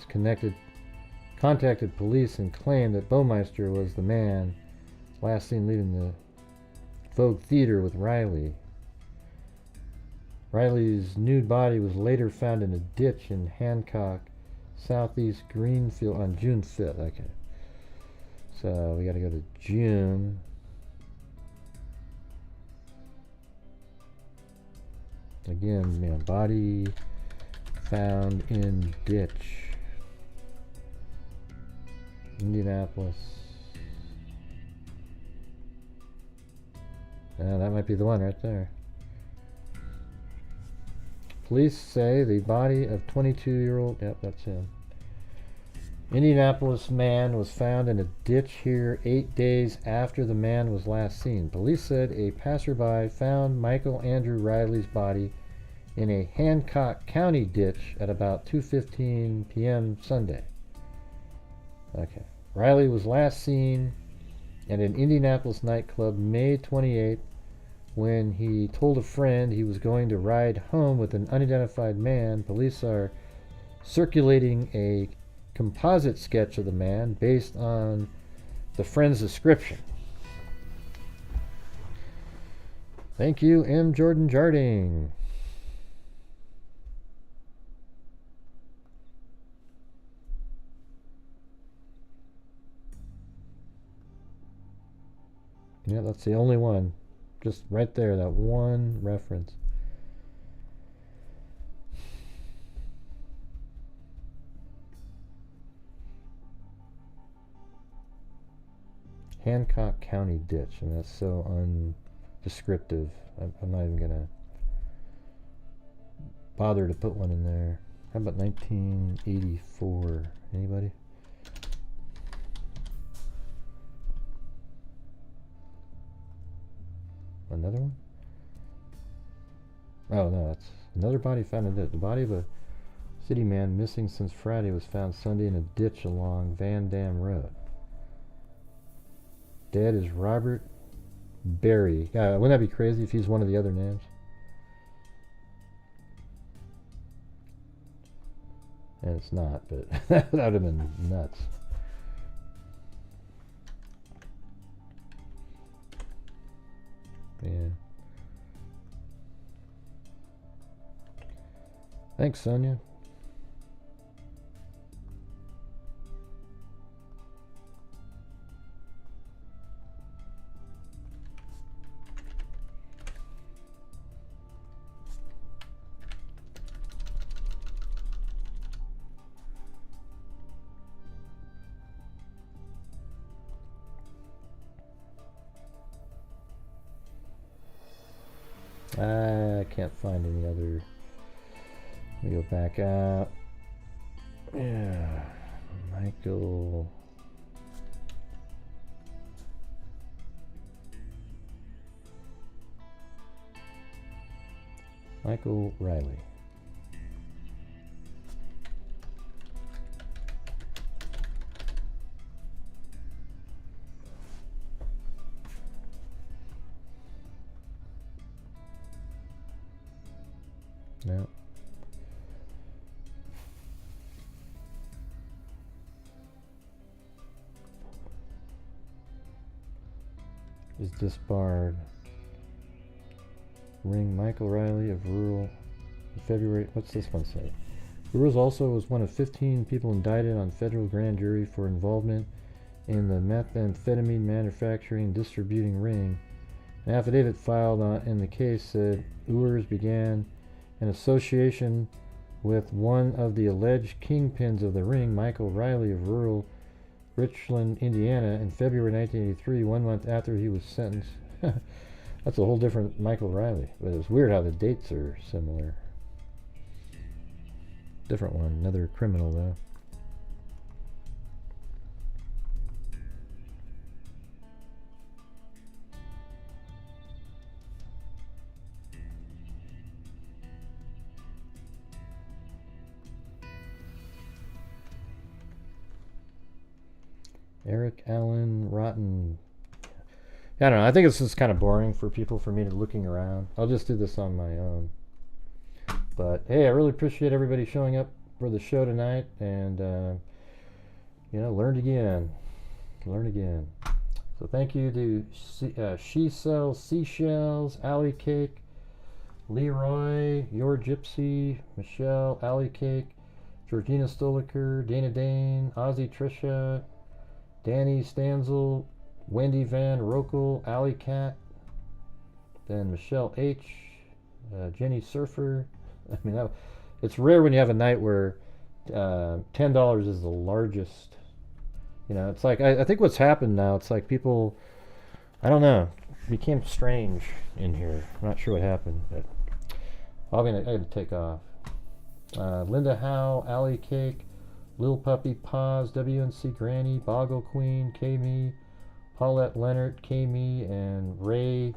contacted police and claimed that Baumeister was the man last seen leaving the Vogue Theater with Riley. Riley's nude body was later found in a ditch in Hancock, Southeast Greenfield on June 5th. Okay. So we got to go to June. Again, man, body found in ditch. Indianapolis. That might be the one right there. Police say the body of 22-year-old, yep, that's him. Indianapolis man was found in a ditch here 8 days after the man was last seen. Police said a passerby found Michael Andrew Riley's body in a Hancock County ditch at about 2:15 p.m. Sunday. Okay. Riley was last seen at an Indianapolis nightclub May 28th when he told a friend he was going to ride home with an unidentified man. Police are circulating a composite sketch of the man based on the friend's description. Thank you, M. Jordan Jarding. Yeah, that's the only one. Just right there, that one reference. Hancock County ditch, and that's so undescriptive. I'm not even gonna bother to put one in there. How about 1984? Anybody? Another one? Oh no, that's another body found in the body of a city man missing since Friday was found Sunday in a ditch along Van Dam Road. Dead is Robert Berry. Wouldn't that be crazy if he's one of the other names? And it's not, but that would have been nuts. Yeah. Thanks, Sonia. I can't find any other. Let me go back out. Yeah, Michael Riley. No. Is disbarred. Ring Michael Riley of Rural February. What's this one say? Rural also was one of 15 people indicted on federal grand jury for involvement in the methamphetamine manufacturing and distributing ring. An affidavit filed in the case said Ures began an association with one of the alleged kingpins of the ring, Michael Riley of rural Richland, Indiana, in February 1983, 1 month after he was sentenced. That's a whole different Michael Riley, but it's weird how the dates are similar. Different one, another criminal though. Eric Allen Rotten. I don't know. I think it's just kind of boring for people for me to looking around. I'll just do this on my own. But hey, I really appreciate everybody showing up for the show tonight. And You know, learned again. Learn again. So thank you to She Sells Seashells, Alley Cake, Leroy, Your Gypsy, Michelle, Alley Cake, Georgina Stoliker, Dana Dane, Ozzy Trisha, Danny Stanzel, Wendy Van Rokel, Alley Cat, then Michelle H, Jenny Surfer. I mean, it's rare when you have a night where $10 is the largest. You know, it's like, I think what's happened now, it's like people, I don't know, became strange in here. I'm not sure what happened, but I had to take off. Linda Howe, Alley Cake, Lil Puppy Paws, WNC Granny, Boggle Queen, K-Me, Paulette Leonard, K-Me, and Ray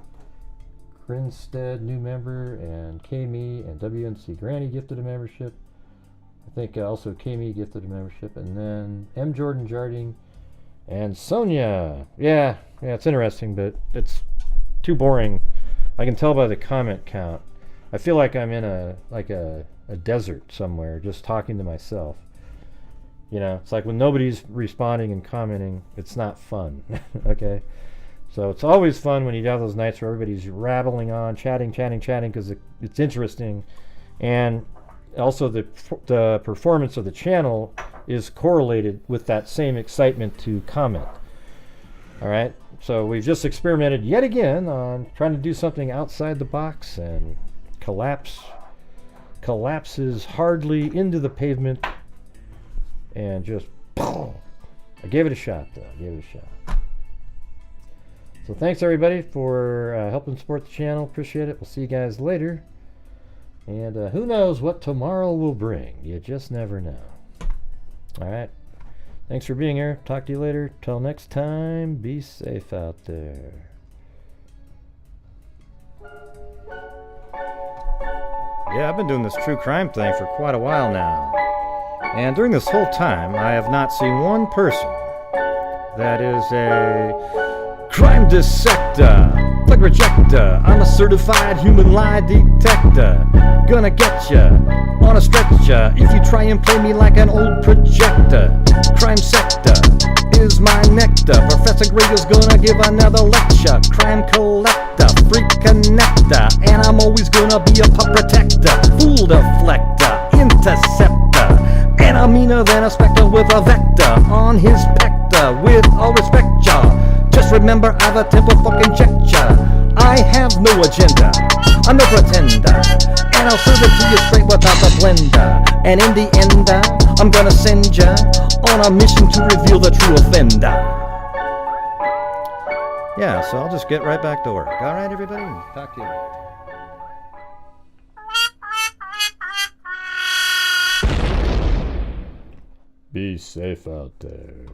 Grinstead, new member, and K-Me and WNC Granny gifted a membership. I think also K-Me gifted a membership, and then M. Jordan Jarding and Sonia. Yeah, it's interesting, but it's too boring. I can tell by the comment count. I feel like I'm in a desert somewhere, just talking to myself. You know, it's like when nobody's responding and commenting, it's not fun. Okay, so it's always fun when you have those nights where everybody's rattling on, chatting, because it's interesting, and also the performance of the channel is correlated with that same excitement to comment. All right, so we've just experimented yet again on trying to do something outside the box, and collapses hardly into the pavement, and just I gave it a shot though. So thanks everybody for helping support the channel. Appreciate it. We'll see you guys later. And who knows what tomorrow will bring? You just never know. All right. Thanks for being here. Talk to you later. Till next time, be safe out there. Yeah, I've been doing this true crime thing for quite a while now. And during this whole time, I have not seen one person that is a crime dissector, plug rejector. I'm a certified human lie detector. Gonna get ya on a stretcher if you try and play me like an old projector. Crime sector is my nectar. Professor Greg is gonna give another lecture. Crime collector, freak connector, and I'm always gonna be a pup protector. Fool deflector, interceptor, and I'm meaner than a spectre with a vector on his pector. With all respect, y'all, just remember I've a temple fucking checked ya. I have no agenda, I'm no pretender, and I'll serve it to you straight without the blender. And in the end, I'm gonna send ya on a mission to reveal the true offender. Yeah, so I'll just get right back to work. All right, everybody? Talk to you later. Be safe out there.